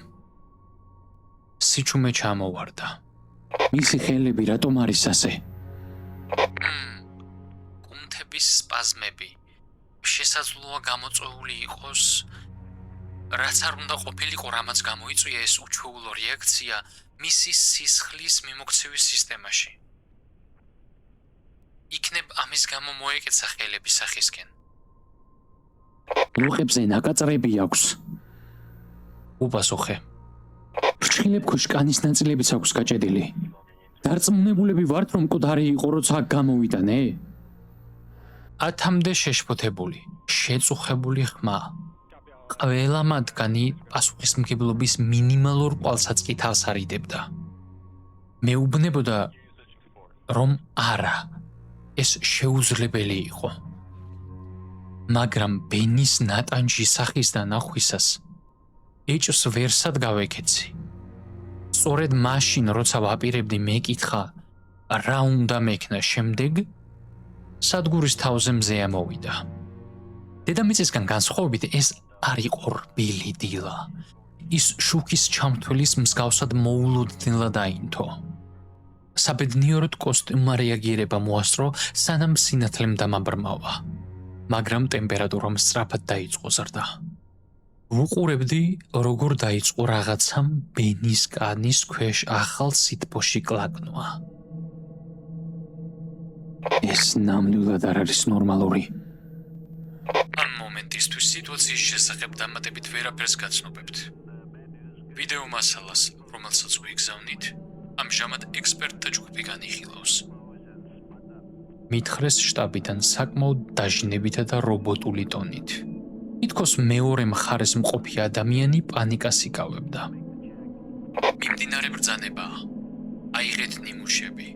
Speaker 1: სიჩუმე ჩამოვარდა. მისი ხელები რატომ არის ასე? კუნთების სპაზმები. შესაძლოა გამოწვეული იყოს, რაც არ უნდა ყოფილიყო, რამაც გამოიწვია ეს უჩვეულო რეაქცია მისი სისხლის მიმოქცევის სისტემაში. იქნებ ამის გამო მოეკეცა ხელების სახისკენ. ლოყებზე ნაკაწრები აქვს. უპასუხე. ფრჩხილებ ქვეშ კანის ნაწილებიც აქვს გაჭედილი. დარწმუნებულები ვართ, რომ მკვდარი იყო, როცა აქ გამოვიდანე? 10-მდე შეშფოთებული, შეწუხებული ხმა. ყველა მათგანი პასუხისმგებლობის მინიმალურ ყვალსაც კი თავს არიდებდა. მეუბნებოდა, რომ არა, ეს შეუძლებელი იყო. მაგრამ ბენის ნატანჯი სახის დანახვისას ეჭვს ვერსად გავეკეცი. სწორედ მაშინ, როცა ვაპირებდი მეკითხა, რა უნდა მექნა შემდეგ, სადგურის თავზე მზე ამოვიდა. დედამიწისგან განსხვავებით ეს არ იყო რბილი დილა. ის შუქის ჩამთვლის მსგავსად მოულოდნელად დაინთო. საბედნიეროდ კოსტიუმმა რეაგირება მოასწრო, სანამ სინათლემ დამაბრმავა. მაგრამ ტემპერატურამ სწრაფად დაიწყო ზრდა. ვუყურებდი, როგორ დაიწყო რაღაცამ ბენის კანის ქვეშ ახალ სითბოში კლაკნვა. ეს ნამდვილად არ არის ნორმალური. ამისთვის სიტუაციის შესახებ დამატებით ვერაფერს გაცნობებთ. ვიდეო მასალას, რომელსაც გვიგზავნით, ამჟამად ექსპერტთა ჯგუფი განიხილავს. მითხრეს შტაბიდან საკმაოდ დაჟინებითა და რობოტული ტონით. თითქოს მეორე მხარეს მყოფი ადამიანი პანიკას იკავებდა. მიმდინარე ბრძანებაა. აიღეთ ნიმუშები,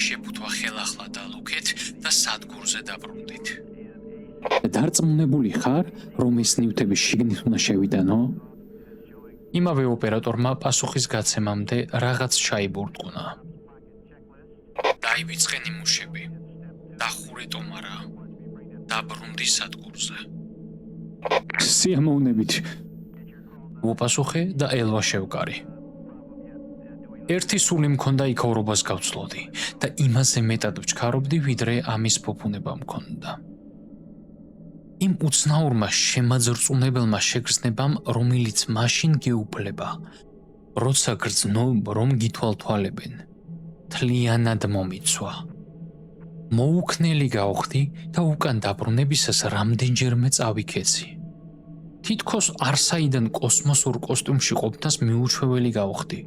Speaker 1: შეფუთვა ხელახლა და ლუქეთ და სადგურზე დაბრუნდით.
Speaker 2: დარწმუნებული ხარ, რომ ეს ნივთები შიგნით უნდა შევიტანო?
Speaker 1: იმავე ოპერატორმა პასუხის გაცემამდე რაღაც ჩაიბურტყუნა. დაივიწყე ნიმუშები. დახურე ტომარა. დაბრუნდი სადგურზე.
Speaker 2: სიამოვნებით.
Speaker 1: უპასუხე და ელვა შევკარი. ერთი სული მქონდა იქაურობას გავცლოდი და იმაზე მეტად ვჩქარობდი, ვიდრე ამის ფუფუნება მქონდა. იმ უცნაურმა შემაძრწუნებელმა შეგრძნებამ, რომელიც მაშინ გეუფლება, როცა გრძნობ, რომ გითვალთვალებენ, თლიანად მომიცვა. მოუქნელი გავხდი და უკან დაბრუნებისას რამდენჯერმე წავიქეცი. თითქოს არსაიდან კოსმოსურ კოსტუმში ყოფნას მიუჩვეველი გავხდი.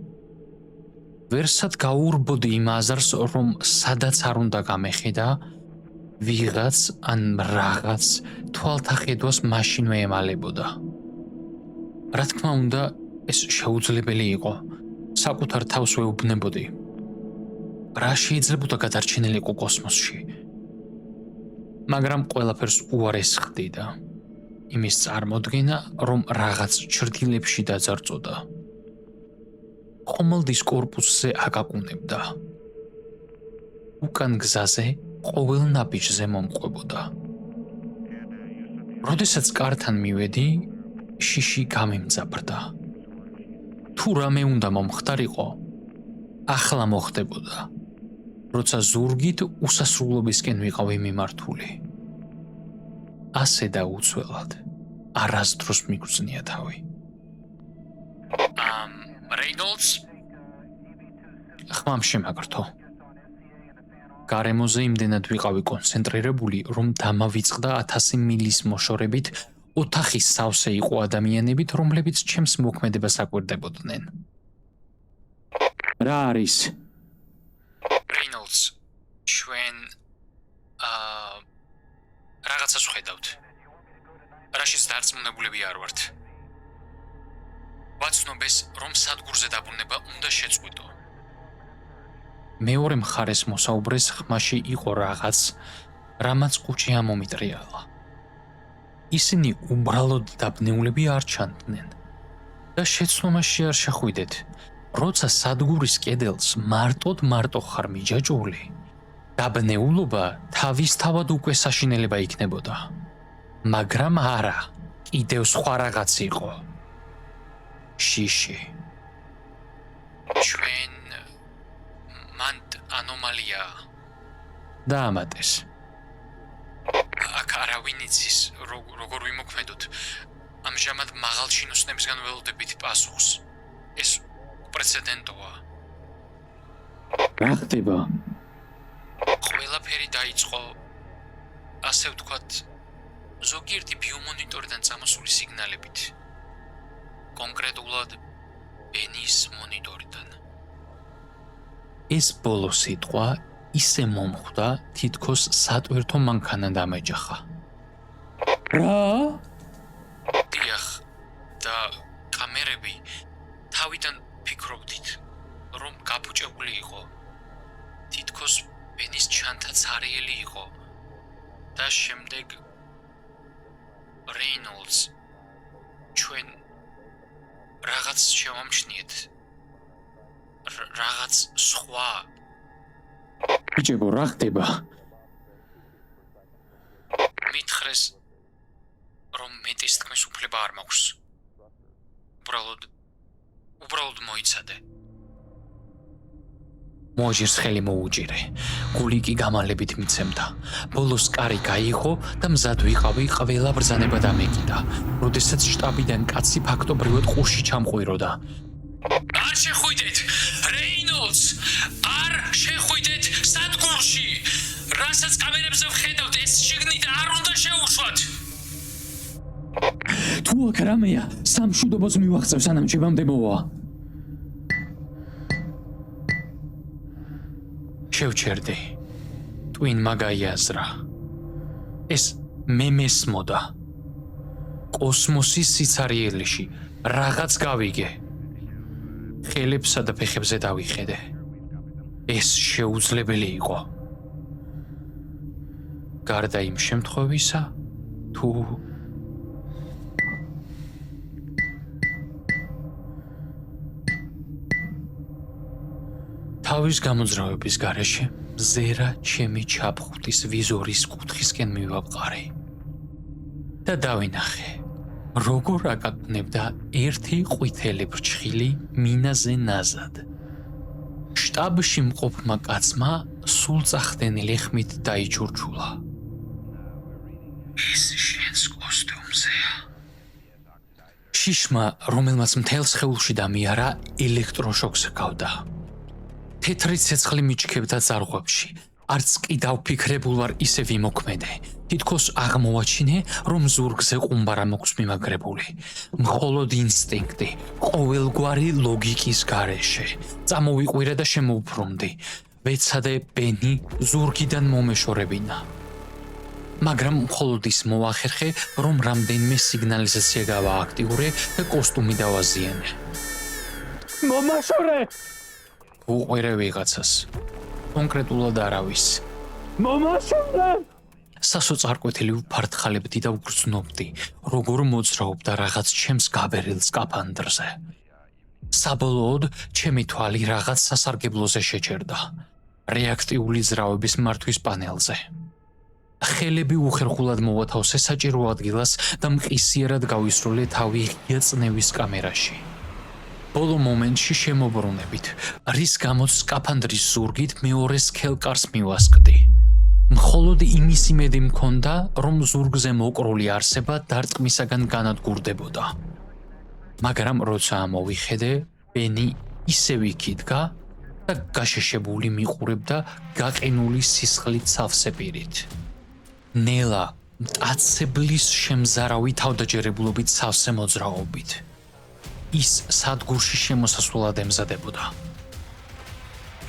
Speaker 1: ვერსად გაურბოდი იმ აზრს, რომ სადაც არ უნდა გამეხედა, ვიღაც ან რაღაც თვალთახედვას მაშინვე ემალებოდა. რა თქმა უნდა, ეს შეუძლებელი იყო. საკუთარ თავს ვეუბნებოდი. რა შეიძლებოდა გადარჩენილიყო კოსმოსში? მაგრამ ყველაფერს უარეს ხდიდა. იმის წარმოდგენა, რომ რაღაც ჩრდილებში დაძარწოდა. ხომალდის კორპუსზე აკაკუნებდა. უკან გზაზე ყოველ ნაბიჯზე მომყვებოდა. როდესაც კართან მივედი, შიში გამიმძაფრდა. თუ რამე უნდა მომხდარიყო, ახლა მოხდებოდა, როცა ზურგით უსასრულობისკენ ვიყავი მიმართული. ასე და უცველად, არასდროს მიგრძნია თავი. რეინოლდს? ხმამ შემაგრთო. გარემოზე იმდენად ვიყავი კონცენტრირებული, რომ დამავიწყდა 1000 მილის მოშორებით ოთახის სავსე იყო ადამიანებით, რომლებიც ჩემს მოქმედებას აკვირდებოდნენ.
Speaker 2: რა არის?
Speaker 1: რეინოლდს, ჩვენ რაღაცას ვხედავთ. რაშიც დარწმუნებულები არ ვართ. ვაცნობეს, რომ სადგურზე დაბრუნება უნდა შეწყვიტო. მეორე მხარეს მოსაუბრეს ხმაში იყო რაღაც, რამაც კუჭი ამომიტრიალა. ისინი უბრალოდ დაბნეულები არ ჩანდნენ და შეცდომაში არ შეხვიდეთ, როცა სადგურის კედელს მარტო ხარ მიჯაჭვული, დაბნეულობა თავისთავად უკვე საშინელება იქნებოდა. მაგრამ არა, კიდევ სხვა რაღაც იყო. შიში. ჩვენ მანდ ანომალია დაამატეს. აქ არავინ იცის, როგორ ვიმოქმედოთ. ამჟამად მაღალ შინოსნებისგან ველოდებით პასუხს. ეს უპრეცედენტოა.
Speaker 2: რა ხდება?
Speaker 1: ყველაფერი დაიწყო, ასე ვთქვათ, ზოგიერთი ბიომონიტორიდან წამოსული სიგნალებით. კონკრეტულად ბენის მონიტორიდან. ეს ბოლო სიტყვა ისე მომხვდა, თითქოს სატვირთო მანქანა დამეჯახა.
Speaker 2: რა?
Speaker 1: დიახ, და კამერები თავიდან ფიქრობდით, რომ გაფუჭებული იყო. თითქოს ბენის ჩანთაც არიელი იყო. და შემდეგ რეინოლდს, ჩვენ რაღაც შევამჩნიეთ. რაღაც სხვა.
Speaker 2: ბიჭებო, რა ხდება?
Speaker 1: მითხრეს, რომ მეტის თქმის უფლება არ მაქვს. უბრალოდ მოიცადე. მოაჯერს ხელი მოუჭირე. გული კი გამალებით მიცემდა. ბოლოს კარი გაიღო და მზად ვიყავი ყველა ბრძანება დამეკიდა. როდესაც შტაბიდან კაცი ფაქტობრივად ყურში ჩამყვიროდა. არ შეხვიდეთ, რეინოლდს! არ შეხვიდეთ სადგურში! რასაც კამერებზე ვხედავთ, ეს შიგნით არ უნდა შეუშვათ!
Speaker 2: აქ რამეა, სამშვიდობოს მივახცევ სანამ ჩემამდე მოვა.
Speaker 1: შევჩერდი. ტვინმა გაიაზრა. ეს მე მესმოდა. კოსმოსის სიცარიელში რაღაც გავიგე. ხელებსა და ფეხებზე დავიხედე. ეს შეუძლებელი იყო. გარდა იმ შემთხვევისა, თუ თავის გამოძრავების გარეშე მზერა ჩემი ჩაფხუტის ვიზორის კუთხისკენ მივაბყარე და დავინახე, როგორ აკაკვნებდა ერთი ყვითელი ბრჩხილი მინაზე ნაზად. შტაბში მყოფმა კაცმა სულწახდენილი ხმით დაიჩურჩულა. ეს შენს კოსტუმზეა. შიშმა, რომელმაც მთელ სხეულში დამიარა, ელექტროშოკს ჰგავდა. თეთრი ცეცხლი მიჩქებდა ძარღვებში. არც კი დავფიქრებულ ვარ ისე ვიმოქმედე. თითქოს აღმოვაჩინე, რომ ზურგზე ყუმბარა მაქვს მიმაგრებული. მხოლოდ ინსტინქტი, ყოველგვარი ლოგიკის გარეშე. წამოვიყვირე და შემოვფრუნდი. ვეცადე ბენი ზურგიდან მომეშორებინა. მაგრამ მხოლოდ ის მოახერხე, რომ რამდენიმე სიგნალიზაცია გავააქტიურე და კოსტუმი დავაზიანე.
Speaker 2: მომაშორე!
Speaker 1: უყვირე ვიღაცას. კონკრეტულად არავის.
Speaker 2: მომაშორე!
Speaker 1: სასოწარკვეთილი ვფართხალებდი და ვგრძნობდი, როგორ მოძრაობდა რაღაც ჩემს გაბერილ სკაფანდრზე. საბოლოოდ ჩემი თვალი რაღაც სასარგებლოზე შეჩერდა. რეაქტიული ძრავების მართვის პანელზე. ხელები უხერხულად მოვათავსე საჭირო ადგილას და მყისიერად გავისროლე თავი ღია წნევის კამერაში. ბოლო მომენტში შემოbrunებით, რის გამოც სკაფანდრის ზურგით მეორე სქელკარს მივასკდი. მხოლოდ იმის იმედი მქონდა, რომ ზურგზე მოკრული არსება დარტყმისაგან განადგურდებოდა. მაგრამ როცა ამოვიხედე, ბენი ისევ იქ იდგა და გაშეშებული მიყურებდა გაყინული სისხლით სავსე პირით. ნელა მტაცებლის შემზარავი თავდაჯერებულობით სავსე მოძრაობით. ის სადგურში შემოსასვლელად ემზადებოდა.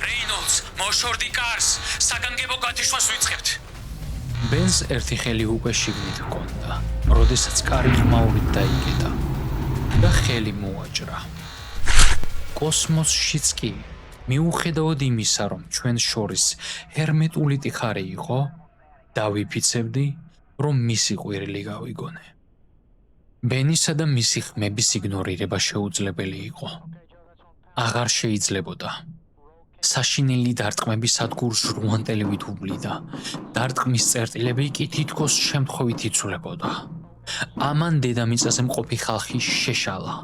Speaker 1: რეინოლდს, მოშორდი კარს, საგანგებო გათიშვას ვიწყებთ. ბენს ერთი ხელი უკვე შიგნით ჰქონდა, როდესაც კარი ხმაურით დაიკეტა და ხელი მოაჭრა. კოსმოსშიც კი, მიუხედავად იმისა, რომ ჩვენ შორის ჰერმეტული ტიხარი იყო, დავიფიცებდი, რომ მისი ყვირილი გავიგონე. ბენისა და მისი ხმების იგნორირება შეუძლებელი იყო. აღარ შეიძლებოდა. საშინელი დარტყმები სადგურს ჟრუანტელივით უბლიდა. დარტყმის წერტილები კი თითქოს შემთხვევით იცვლებოდა. ამან დედამიწაზე მყოფი ხალხი შეშალა.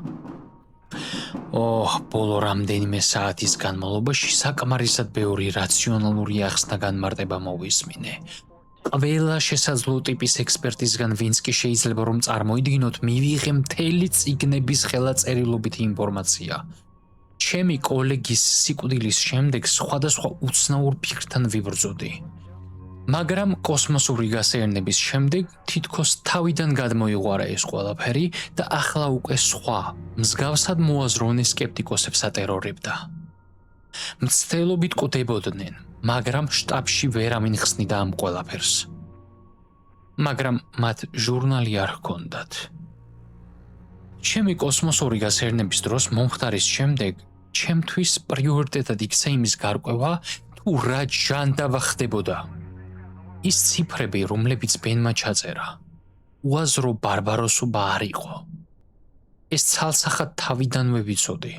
Speaker 1: ბოლო რამდენიმე საათის განმავლობაში საკმარისად ბევრი რაციონალური ახსნა განმარტება მოვისმინე. ყველა შესაძლო ტიპის ექსპერტისგან ვინც კი შეიძლება რომ წარმოიდგინოთ, მივიღე მთელი წიგნების ხელაწერილობითი ინფორმაცია. ჩემი კოლეგის სიკვდილის შემდეგ სხვადასხვა უცნაურ ფიქრთან ვიბრძოდი. მაგრამ კოსმოსური გასეირნების შემდეგ თითქოს თავიდან გადმოიღვარა ეს ყველაფერი და ახლა უკვე სხვა, მსგავსად მოაზროვნე სკეპტიკოსებს ატერორებდა. მცდელობით კვდებოდნენ, მაგრამ შტაბში ვერავინ ხსნიდა ამ ყველაფერს. მაგრამ მათ ჟურნალი არ ჰქონდათ. ჩემი კოსმოსური გასეირნების დროს მომხდარის შემდეგ ჩემთვის პრიორიტეტად იქცა იმის გარკვევა, თუ რა ჯანდავა ხდებოდა. ის ციფრები, რომლებიც ბენმა ჩაწერა, უაზრო ბარბაროსობა არ იყო. ეს ცალსახად თავიდანვე ვიცოდი.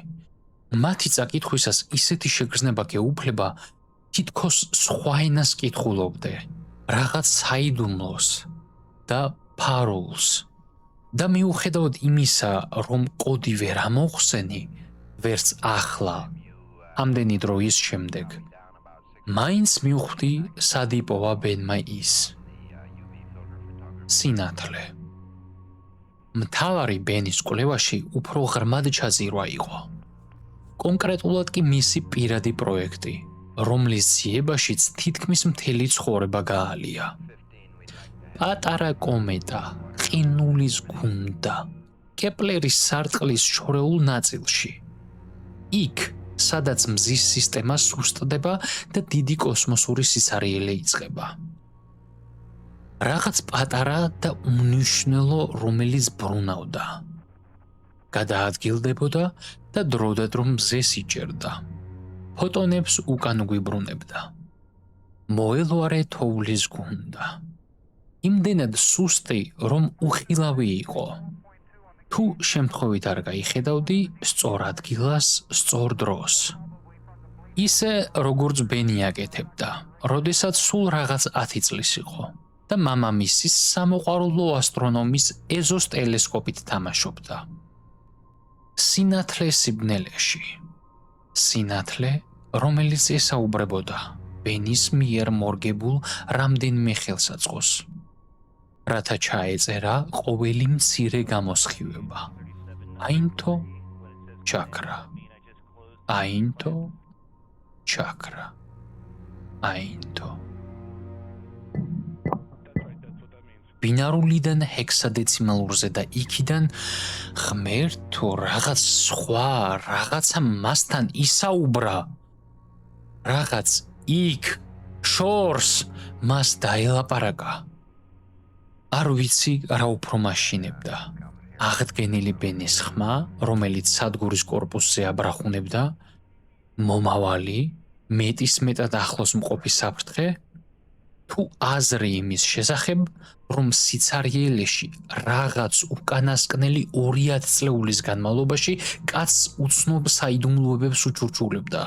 Speaker 1: მათი წაკითხვისას ისეთი შეგრძნება გეუფლება, თითქოს სხვა ენას კითხულობდე, რაღაც საიდუმლოს და ფარულს. და მიუხედავად იმისა, რომ კოდი ვერ ამოხსენი, ვერც ახლა, ამდენი დროის შემდეგ, მაინც მივხვდი, სად იპოვა ბენმა ის. სინათლე. მთავარი ბენის კვლევაში უფრო ღრმად ჩაძირვა იყო. კონკრეტულად კი მისი პირადი პროექტი, რომლის ძიებაშიც თითქმის მთელი ცხოვრება გაალია. პატარა კომეტა, ყინულის გუნდა, კეპლერის სარტყლის შორეულ ნაწილში. იქ, სადაც მზის სისტემა სუსტდება და დიდი კოსმოსური სიცარიელე იწყება. რაღაც პატარა და უმნიშვნელო, რომელიც ბრუნავდა. გადაადგილდებოდა და დროდადრო მზეს იჭერდა. ფოტონებს უკან გვიბრუნებდა. მოელვარე თოვლის გუნდა. იმდენად სუსტი, რომ უხილავი იყო. თუ შემთხვევით არ გაიხედავდი სწორ ადგილას, სწორ დროს. ისე როგორც ბენი აკეთებდა, როდესაც სულ რაღაც 10 წლის იყო და მამამისის სამოყვარულო ასტრონომის ეზოს ტელესკოპით თამაშობდა. სინათლე სიბნელეში. სინათლე, რომელიც ესაუბრებოდა ბენის მიერ მორგებულ რამდენიმე ხელსაწყოს. რათა ჩაეწერა ყოველი მცირე გამოსხივება. აინთო ჩაქრა. აინთო ჩაქრა. აინთო. ბინარულიდან ჰექსადეციმალურზე და იქიდან ღმერთო რაღაც სხვა, რაღაცა მასთან ისაუბრა. რაღაც იქ შორს მას დაელაპარაკა. არ ვიცი რა უფრო მაშინებდა. აღდგენილი ბენის ხმა, რომელიც სადგურის კორპუსზე აბრახუნებდა, მომავალი, მეტისმეტად ახლოს მყოფი საფრთხე, თუ აზრი იმის შესახებ, რომ სიცარიელეში რაღაც უკანასკნელი 2000 წლეულის განმავლობაში კაცს უცნობ საიდუმლოებებს უჩურჩულებდა.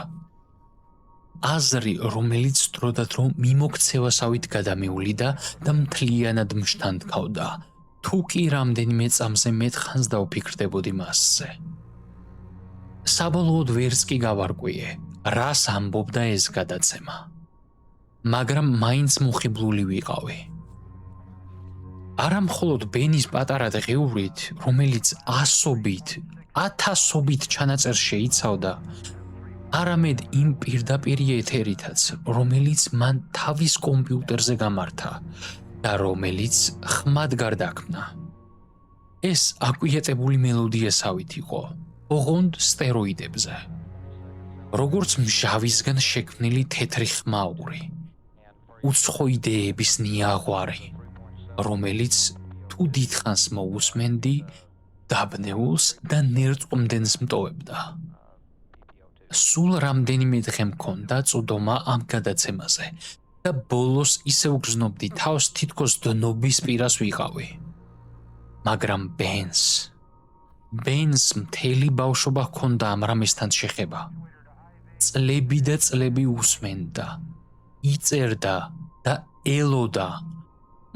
Speaker 1: აზრი, რომელიც დროდადრო მიმოქცევასავით გადამეულიდა და მთლიანად მშთანთქავდა, თუ კი რამდენიმე წამზე მეტხანს დავფიქრდებოდი მასზე. საბოლოოდ ვერც კი გავარკვიე, რას ამბობდა ეს გადაცემა. მაგრამ მაინც მოხიბლული ვიყავი. არა მხოლოდ ბენის პატარა დღეურით, რომელიც ასობით, ათასობით ჩანაწერს შეიცავდა, არამედ იმ პირდაპირი ეთერითაც, რომელიც მან თავის კომპიუტერზე გამართა და რომელიც ხმად გარდაქმნა. ეს აკვიეტებული მელოდიასავით იყო, ოღონდ სტეროიდებზე. როგორც მჟავისგან შექმნილი თეთრი ხმაური. უცხო იდეების ნიაღვარი, რომელიც თუ დიდხანს მოусმენდი, დაბნეულს და ნერწყვმდენს მტოვებდა. სულ რამდენიმე დღე მქონდა წვდომა ამ გადაცემაზე და ბოლოს ისევ გრძნობდი თავს, თითქოს დნობის პირას ვიყავი. მაგრამ ბენს მთელი ბავშვობა ჰქონდა ამ რამესთან შეხება. წლები და წლები უსმენდა, იწერდა და ელოდა,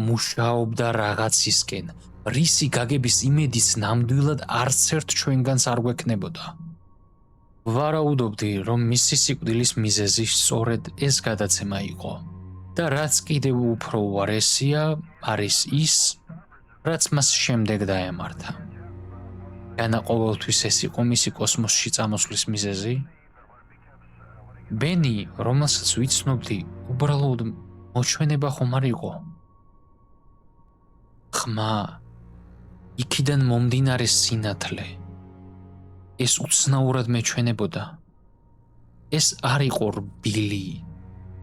Speaker 1: მუშაობდა რაღაცისკენ, რისი გაგების იმედიც ნამდვილად არც ერთ ჩვენგანს არ გვექნებოდა. ვარაუდობდი, რომ მისი სიკვდილის მიზეზი სწორედ ეს გადაცემა იყო და რაც კიდევ უფრო უარესია, არის ის, რაც მას შემდეგ დაემართა. განა ყოველთვის ეს იყო მისი კოსმოსში წამოსვლის მიზეზი? ბენი, რომელსაც ვიცნობდი, უბრალოდ მოჩვენება ხომ არ იყო? ხმა, იქიდან მომდინარე სინათლე, ეს უცნაურად მეჩვენებოდა. ეს არ იყო რბილი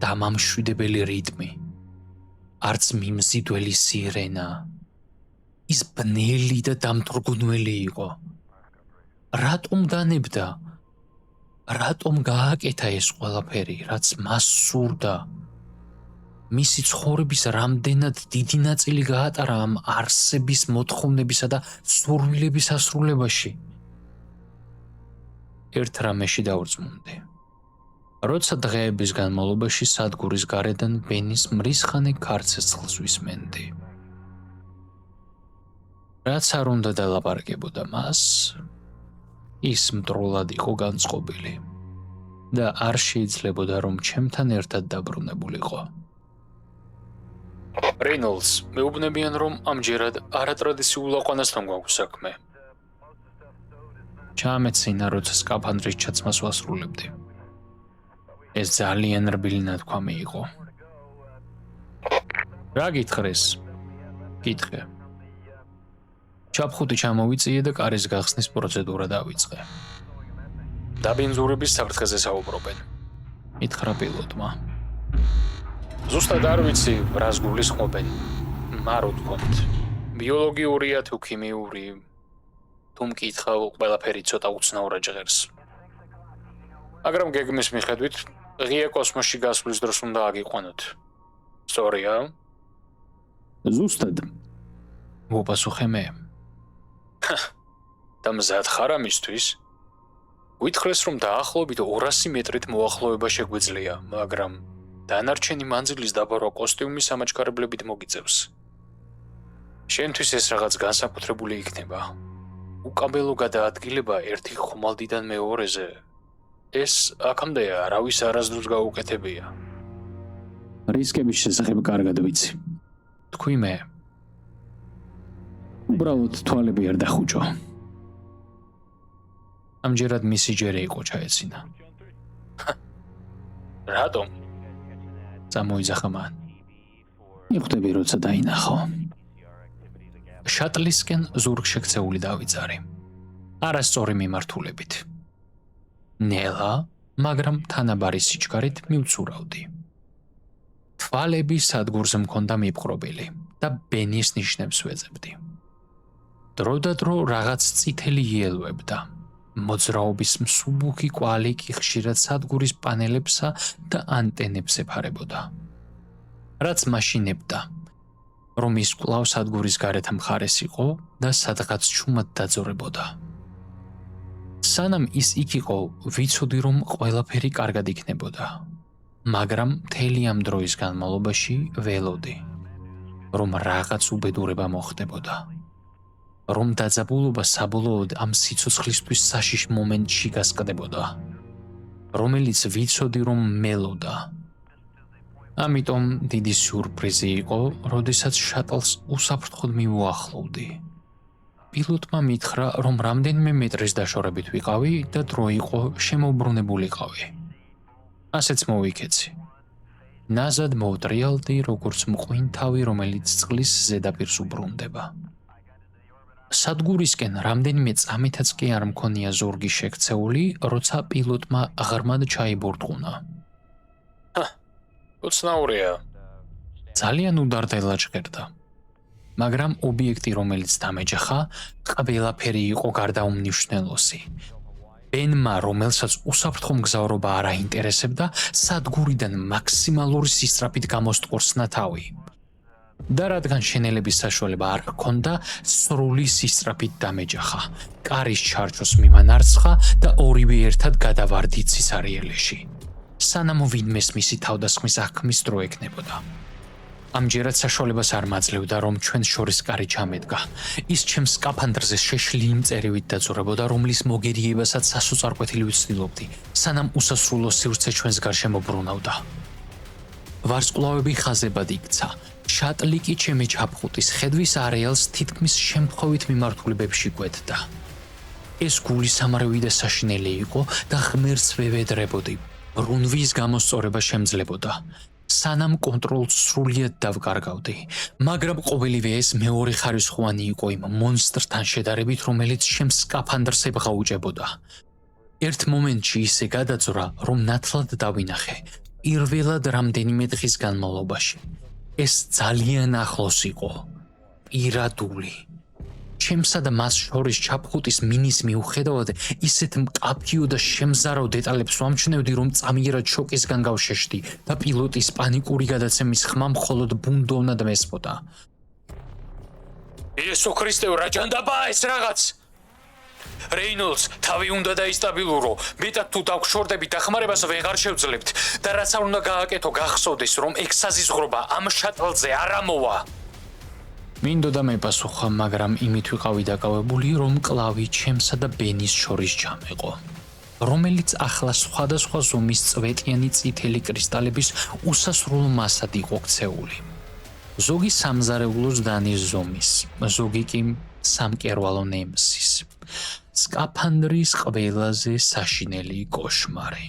Speaker 1: და მამშვიდებელი რიტმი, არც მიმზიდველი სირენა. ის ბნელი და დამთრგუნველი იყო. რატომ დანებდა? რატომ გააკეთა ეს ყველაფერი, რაც მას სურდა? მისი ცხოვრების რამდენად დიდი ნაწილი გაატარა ამ არსების მოთხოვნებისა და სურვილების ასრულებაში? ერთ რამეში დავრწმუნდი. როცა დღეების განმავლობაში სადგურის გარედან ბენის მრისხანე ქარცეცხლს ვისმენდი. რაც არ უნდა დალაპარაკებოდა მას, ის მტრულად იყო განწყობილი და არ შეიძლებოდა რომ ჩემთან ერთად დაბრუნებულიყო. რეინოლდს, მეუბნებიან რომ ამჯერად არატრადიციულ აყვანასთან გვაქვს საქმე. ჩამეცინა, როცა სკაფანდრის ჩაცმას ვასრულებდი. ეს ძალიან რბილი ნათქვამი იყო. რა გითხრეს? გითხრე. ჩაფხუტი ჩამოვიწიე და კარის გახსნის პროცედურა დავიწყე. დაბინძურების საფრთხეზე საუბრობენ. მითხრა პილოტმა. ზუსტად არ ვიცი, რას გულისხმობენ. მარო თქვით. ბიოლოგიურია თუ ქიმიური. თუ მკითხავ, ყველაფერი ცოტა უცნაურად ჟღერს. მაგრამ გეგმის მიხედვით, ღია კოსმოსში გასვლის დროს უნდა აგიყვანოთ. სწორია?
Speaker 2: ზუსტად.
Speaker 1: მოპასუხე მე. და მზად ხარ ამისთვის? გითხრეს, რომ დაახლოებით 200 მეტრით მოახლოება შეგვიძლია, მაგრამ დანარჩენი მანძილის დაბარვა კოსტიუმის სამაჩქარებლებით მოგიწევს. შენთვის ეს რაღაც განსაკუთრებული იქნება. უკაბელო გადაადგილება ერთი ხომალდიდან მეორეზე. ეს აქამდე არავის არასდროს გაუკეთებია.
Speaker 2: რისკების შესახებ კარგად ვიცი.
Speaker 1: თქვი მე.
Speaker 2: უბრალოდ თვალები არ დახუჭო.
Speaker 1: ამჯერად მისი ჯერი იყო ჩაეცინა. რატომ? წამოიძახა მან.
Speaker 2: მიხვდები როცა დაინახო.
Speaker 1: შატლისკენ ზურგშექცეული დავიძარე. არასწორი მიმართულებით. ნელა, მაგრამ თანაბარი სიჩქარით მივცურავდი. თვალები სადგურზე მქონდა მიპყრობილი და ბენის ნიშნებს ვეძებდი. დრო და დრო რაღაც წითელი იელვებდა. მოძრაობის მსუბუქი კვალი კი ხშირად სადგურის პანელებსა და ანტენებს ეფარებოდა. რაც მაშინებდა, რომ ის კვლავ სადგურის გარეთ მხარეს იყო და სადღაც ჩუმად დაძორებოდა. სანამ ის იქ იყო, ვიცოდი, რომ ყველაფერი კარგად იქნებოდა. მაგრამ მთელი ამ დროის განმავლობაში ველოდი, რომ რაღაც უბედურება მოხდებოდა. რომ დაძაბულობა საბოლოოდ ამ სიცოცხლისთვის საშიშ მომენტში გასკდებოდა, რომელიც ვიცოდი, რომ მელოდა. ამიტომ დიდი სიურპრიზი იყო, როდესაც შატლს უსაფრთხოდ მივუახლოვდი. პილოტმა მითხრა, რომ რამდენიმე მეტრის დაშორებით ვიყავი და დრო იყო შემოუბრუნებულიყავი. ასეც მოვიქეცი. ნაზად მოვტრიალდი, როგორც მყვინთავი, რომელიც წყლის ზედაპირს უბრუნდება. სადგურისკენ რამდენიმე წამითაც კი არ მქონია ზურგი შექცეული, როცა პილოტმა ღრმად ჩაიბურტყუნა. უცნაურია. ძალიან უდარდელა ჭერდა. მაგრამ ობიექტი, რომელიც დამეჯახა, ყველაფერი იყო გარდაუმნიშვნელოვანესი. ბენმა, რომელსაც უსაფრთხო მგზავრობა არ აინტერესებდა, სადგურიდან მაქსიმალური სისწრაფით გამოსტყორსნა თავი. და რადგან შენელების საშუალება არ ჰქონდა, სრული სისწრაფით დამეჯახა. კარის ჩარჩოს მიმანარცხა და ორივე ერთად გადავარდით სისარიელეში. სანამ ვინმეს მისი თავდასხმის აღქმის დრო ექნებოდა. ამჯერად საშუალებას არ მაძლევდა, რომ ჩვენს შორის კარი ჩამედგა. ის ჩემს სკაფანდრზე შეშლილი მწერივით დაძურებოდა, რომლის მოგერიებასაც სასოწარკვეთილი ვცდილობდი, სანამ უსასრულო სივრცე ჩვენს გარშემო ბრუნავდა. ვარსკვლავები ხაზებად იქცა. შატლი კი ჩემი ჩაფხუტის ხედვის არეალს თითქმის შემთხვევით მიმართულებებში კვეთდა. ეს გულისამრევი და საშინელი იყო და ღმერთს ვევედრებოდი. ბრუნვის გამოსწორება შემძლებოდა. სანამ კონტროლს სრულიად დავკარგავდი, მაგრამ ყოველივე ეს მეორე ხარისხოვანი იყო იმ მონსტრთან შედარებით, რომელიც ჩემს სკაფანდრს ებღაუჭებოდა. ერთ მომენტში ისე გადაძვრა, რომ ნათლად დავინახე, პირველად რამდენიმე დღის განმავლობაში. ეს ძალიან ახლოს იყო. პირადული. ჩემსა და მას შორის ჩაფხუტის მინის მიუხედავად, ისეთ მკაფიო და შემზარავ დეტალებს ვამჩნევდი, რომ წამიერად შოკისგან გავშეშდი და პილოტის პანიკური გადაცემის ხმა მხოლოდ ბუნდოვნად მესმოდა. იესო ქრისტე, რა ჯანდაბაა ეს რაღაც? რეინოლდს, თავი უნდა დაისტაბილურო, მეტად თუ დავქშორდები, დახმარებას ვეღარ შევძლებთ და რაც არ უნდა გააკეთო, გახსოვდეს, რომ ექსაზიზღრობა ამ შატლზე არ ამოვა. მინდოდა მეპასუხა, მაგრამ იმით ვიყავი დაკავებული, რომ კლავი ჩემსა და ბენის შორის ჩამეყო, რომელიც ახლა სხვადასხვა ზომის წვეტიანი წითელი კრისტალების უსასრულო მასად იყო ქცეული. ზოგი სამზარეულოს დანის ზომის, ზოგი კი სამკერვალო ნემსის. სკაფანდრის ყველაზე საშინელი კოშმარი.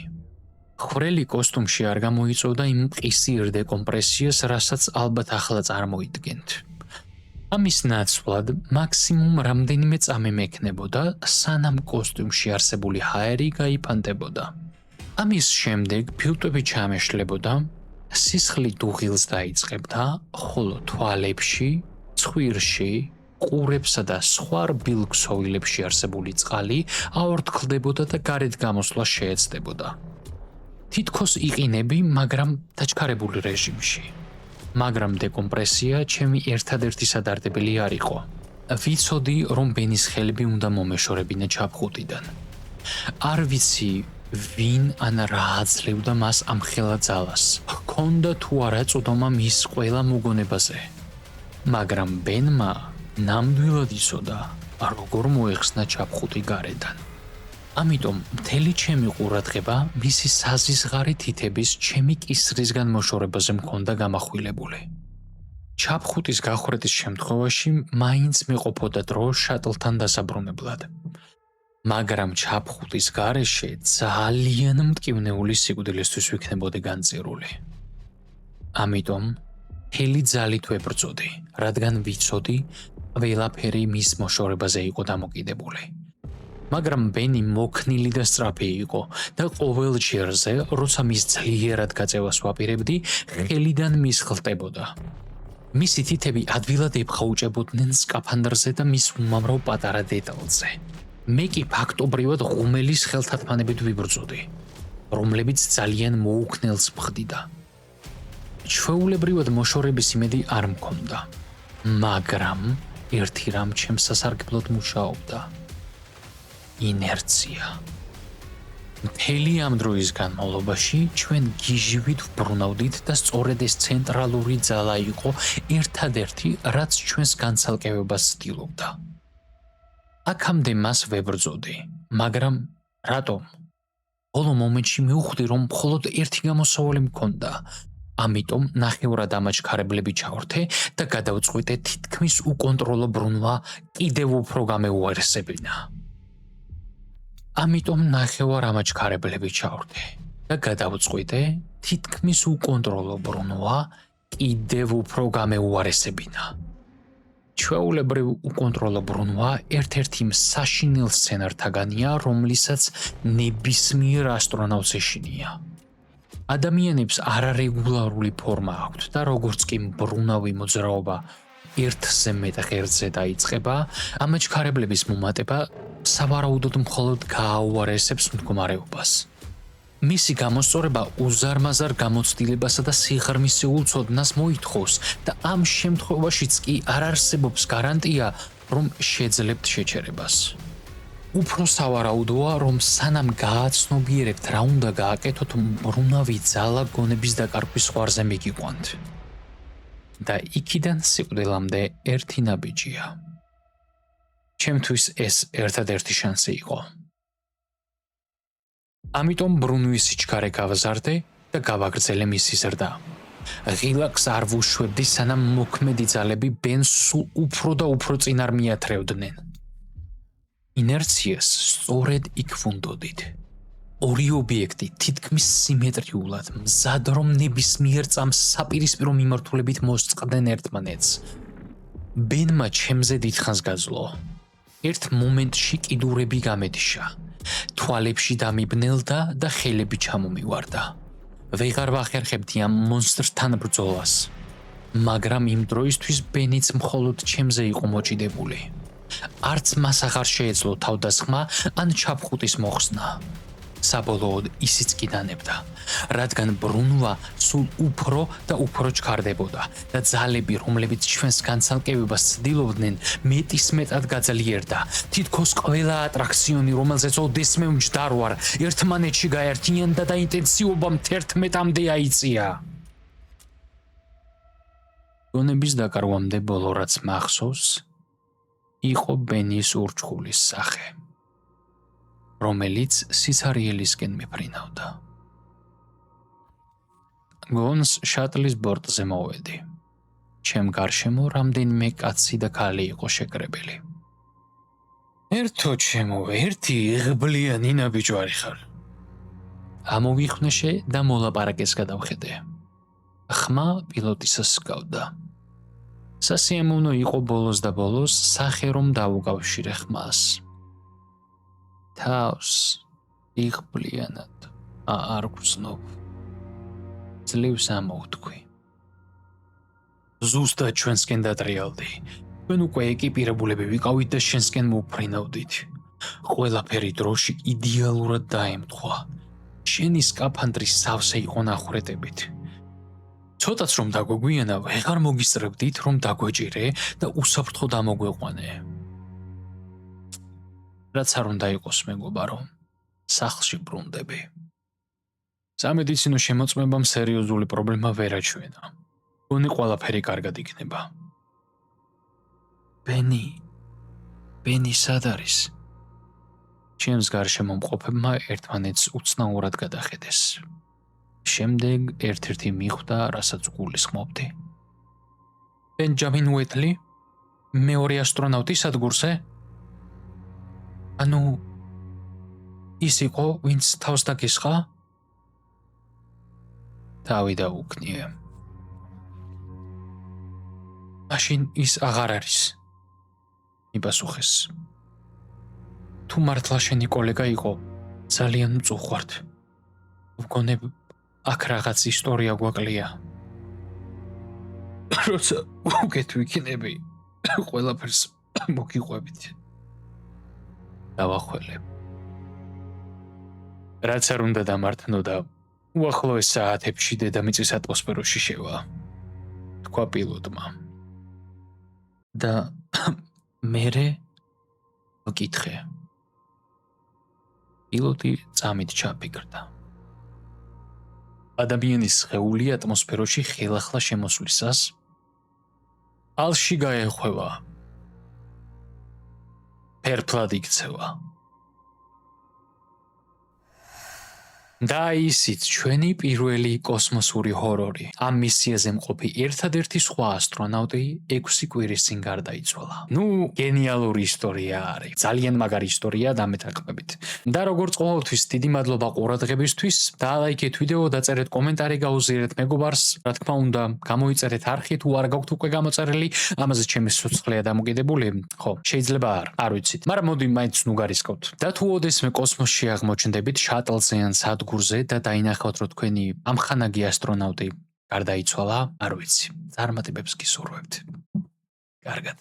Speaker 1: ხრელი კოსტუმში არ გამოიწვევდა იმ მყისიერ დეკომპრესიას, რასაც ალბათ ახლა წარმოიდგენთ. ამის ნაცვლად მაქსიმუმ რამდენიმე წამი მექნებოდა, სანამ კოსტიუმში არსებული ჰაერი გაიფანტებოდა. ამის შემდეგ ფილტვები ჩამეშლებოდა, სისხლი დუღილს დაიწყებდა, ხოლო თვალებში, ცხვირში, ყურებსა და სხვა რბილ ქსოვილებში არსებული წყალი აორთქლდებოდა და გარეთ გამოსვლა შეეცდებოდა. თითქოს იყინები, მაგრამ დაჩქარებული რეჟიმში. მაგრამ დეკომპრესია ჩემი ერთადერთი სადარდებელი არ იყო. ვიცოდი, რომ ბენის ხელები უნდა მომეშორებინა ჩაფხუტიდან. არ ვიცი, ვინ ან რა აძლევდა მას ამ ხელა ძალას. ჰქონდა თუ არა წოდომა მის ყველა მოგონებაზე. მაგრამ ბენმა ნამდვილად იცოდა, როგორ მოეხსნა ჩაფხუტი გარედან. ამიტომ მთელი ჩემი ყურადღება მისი საზისღარი თითების ჩემი კისრისგან მოშორებაზე მქონდა გამახვილებული. ჩაფხუტის გახვრეტის შემთხვევაში მაინც მეყოფოდა დრო შატლთან დასაბრუნებლად. მაგრამ ჩაფხუტის გარეშე ძალიან მტკივნეული სიკვდილისთვის ვიქნებოდი განწირული. ამიტომ მთელი ძალით ვებრძოდი, რადგან ვიცოდი, ყველაფერი მის მოშორებაზე იყო დამოკიდებული. მაგრამ ბენი მოქნილი და სწრაფი იყო და ყოველ ჯერზე, როცა მის ძლიერად გაწევას ვაპირებდი, ხელიდან მის ხლტებოდა. მისი თითები ადვილად ებხაუჭებოდნენ სკაფანდრზე და მის უმამრავ პატარა დეტალზე. მე კი ფაქტობრივად ღუმელის ხელთათმანებით ვიბრძოდი, რომლებიც ძალიან მოუქნელს მხდიდა. ჩვეულებრივად მოშორების იმედი არ მქონდა, მაგრამ ერთი რამ ჩემს სასარგებლოდ მუშაობდა. ინერცია. მთელი ამ დროის განმავლობაში ჩვენ გიჟივით ვბრუნავდით და სწორედ ეს ცენტრალური ძალა იყო ერთადერთი, რაც ჩვენს განცალკევებას ცდილობდა. აქამდე მას ვებრძოდი, მაგრამ რატომ? ბოლო მომენტში მივხვდი, რომ მხოლოდ ერთი გამოსავალი მქონდა. ამიტომ ნახევრად ამაჩქარებლები ჩავრთე და გადავწყვიტე თითქმის უკონტროლო ბრუნვა კიდევ უფრო გამეუარესებინა. ამიტომ ნახევარ ამაჩქარებლები ჩავრთე და გადავწყვიტე თითქმის უკონტროლო ბრუნვა კიდევ უფრო გამეუარესებინა. ჩვეულებრივ უკონტროლო ბრუნვა ერთ-ერთი საშინელ სცენართაგანია, რომლისაც ნებისმიერ ასტრონავტს ეშინია. ადამიანებს არარეგულარული ფორმა აქვთ და როგორც კი მბრუნავი მოძრაობა ერთზე მეტ ღერძზე დაიწყება, ამაჩქარებლების მომატება სავარაუდოდ მხოლოდ გააუარესებს მდგომარეობას. მისი გამოსწორება უზარმაზარ გამოცდილებასა და სიღრმისეულ ცოდნას მოითხოვს და ამ შემთხვევაშიც კი არ არსებობს გარანტია, რომ შეძლებთ შეჩერებას. უფრო სავარაუდოა, რომ სანამ გააცნობიერებთ რა უნდა გააკეთოთ, მბრუნავი ძალა გონების დაკარგვის ზღვარზე მიგიყვანთ. და იქიდან სიკვდილამდე ერთი ნაბიჯია. ჩემთვის ეს ერთადერთი შანსი იყო. ამიტომ ბრუნვის სიჩქარე გავაზარდე და გავაგრძელე მისი ზრდა. ღილაკს არ ვუშვებდი, სანამ მოქმედი ძალები ბენს სულ უფრო და უფრო წინ არ მიათრევდნენ. ინერციას სწორედ იქ ვუნდოდით. ორი ობიექტი თითქმის სიმეტრიულად, მზად რომ ნებისმიერ წამს საპირისპირო მიმართულებით მოსწყდნენ ერთმანეთს. ბენმა ჩემზე დიდხანს გაძლო. ერთ მომენტში კიდურები გამეთიშა. თვალებში დამიბნელდა და ხელები ჩამომივარდა. ვეღარ ვახერხებდი ამ მონსტრთან ბრძოლას. მაგრამ იმ დროისთვის ბენიც მხოლოდ ჩემზე იყო მოჭიდებული. არც მას აღარ შეეძლო თავდასხმა ან ჩაფხუტის მოხსნა. საბოლოოდ ისიც კი დანებდა, რადგან ბრუნვა სულ უფრო და უფრო ჩქარდებოდა და ძალები, რომლებიც ჩვენს განცალკევებას ცდილობდნენ, მეტისმეტად გაძლიერდა. თითქოს ყველა ატრაქციონი, რომელზეც ოდესმე მჯდარ ვარ, ერთმანეთში გაერთიანდა და ინტენსივობა 11-მდე აიწია. გონების დაკარგვამდე ბოლო რაც მახსოვს, იყო ბენის ურჩხულის სახე, რომელიც სიცარიელისკენ მიფრინავდა. გონს შატლის ბორტზე მოვედი. ჩემ გარშემო რამდენიმე კაცი და ქალი იყო შეკრებილი. ერთო ჩემო, ერთი იღბლიანი ნაბიჯვარი ხარ. ამოვიხვნეშე და მოლაპარაკეს გადავხედე. ხმა პილოტისას ჰგავდა. სასიამოვნო იყო ბოლოს და ბოლოს სახე რომ დაუკავშირე ხმას. თავს იღბლიანად არ გრძნობ. ძლივს ამოვთქვი. ზუსტად ჩვენსკენ დატრიალდი. ჩვენ უკვე ეკიპირებულები ვიყავით და შენსკენ მოვფრინავდით. ყველაფერი დროში იდეალურად დაემთხვა. შენი სკაფანდრის სავსე იყო ნახვრეტებით. ცოტაც რომ დაგვეგვიანა, ვეღარ მოგისწრებდით, რომ დაგვეჭირე და უსაფრთხო დამოგვეყვანე. რაც არ უნდა იყოს მეგობარო, სახლში ბრუნდები. სამედიცინო შემოწმებამ სერიოზული პრობლემა ვერ აჩვენა. გონი ყველაფერი კარგად იქნება. ბენი სად არის? ჩემს გარშემო მყოფებმა ერთმანეთს უცნაურად გადახედეს. შემდეგ ერთ-ერთი მიხვდა, რასაც გულისხმობდი. ბენჯამინ უეტლი? მეორე ასტრონავტი სადგურზე? ანუ ის იყო, ვინც თავს დაგესხა? თავი დაუქნიე. მაშინ ის აღარ არის. მიპასუხეს. თუ მართლა შენი კოლეგა იყო, ძალიან მწუხვართ. ვგონებ, აქ რაღაც ისტორია გვაკლია. როცა უკეთ ვიქნები, ყველაფერს მოგიყვებით. დავახველებ. რაც არ უნდა დამართნო და უახლოეს საათებში დედამიწის ატმოსფეროში შევა. თქვა პილოტმა. და მერე მკითხე. პილოტი წამით ჩაფიქრდა. ადამიანის სხეული ატმოსფეროში ხელახლა შემოსვლისას ალში გაეხვევა. ფერფლად იქცევა. და ისიც ჩვენი პირველი კოსმოსური ჰორორი. ამ მისიაზე მყოფი ერთადერთი სხვა ასტრონავტი 6 კვირის წინ გარდაიცვალა. გენიალური ისტორია არის. ძალიან მაგარი ისტორია დამეთანხმებით. და როგორც ყოველთვის დიდი მადლობა ყურადღებისთვის. დალაიქეთ ვიდეო, დაწერეთ კომენტარი, გაუზიარეთ მეგობარს. რა თქმა უნდა, გამოიწერეთ არხი თუ არ გაქვთ უკვე გამოწერილი. ამაზე ჩემი სოციალია დამოკიდებული. ხო, შეიძლება არ ვიცით. მაგრამ მოდი მაინც ნუ გარისკავთ. და თუ ოდესმე კოსმოსში აღმოჩნდებით შატლზე ან სადგურზე და დაინახავთ, რომ თქვენი ამხანაგი ასტრონავტი გარდაიცვალა, არ ვიცი. წარმატებებს გისურვებთ. კარგად.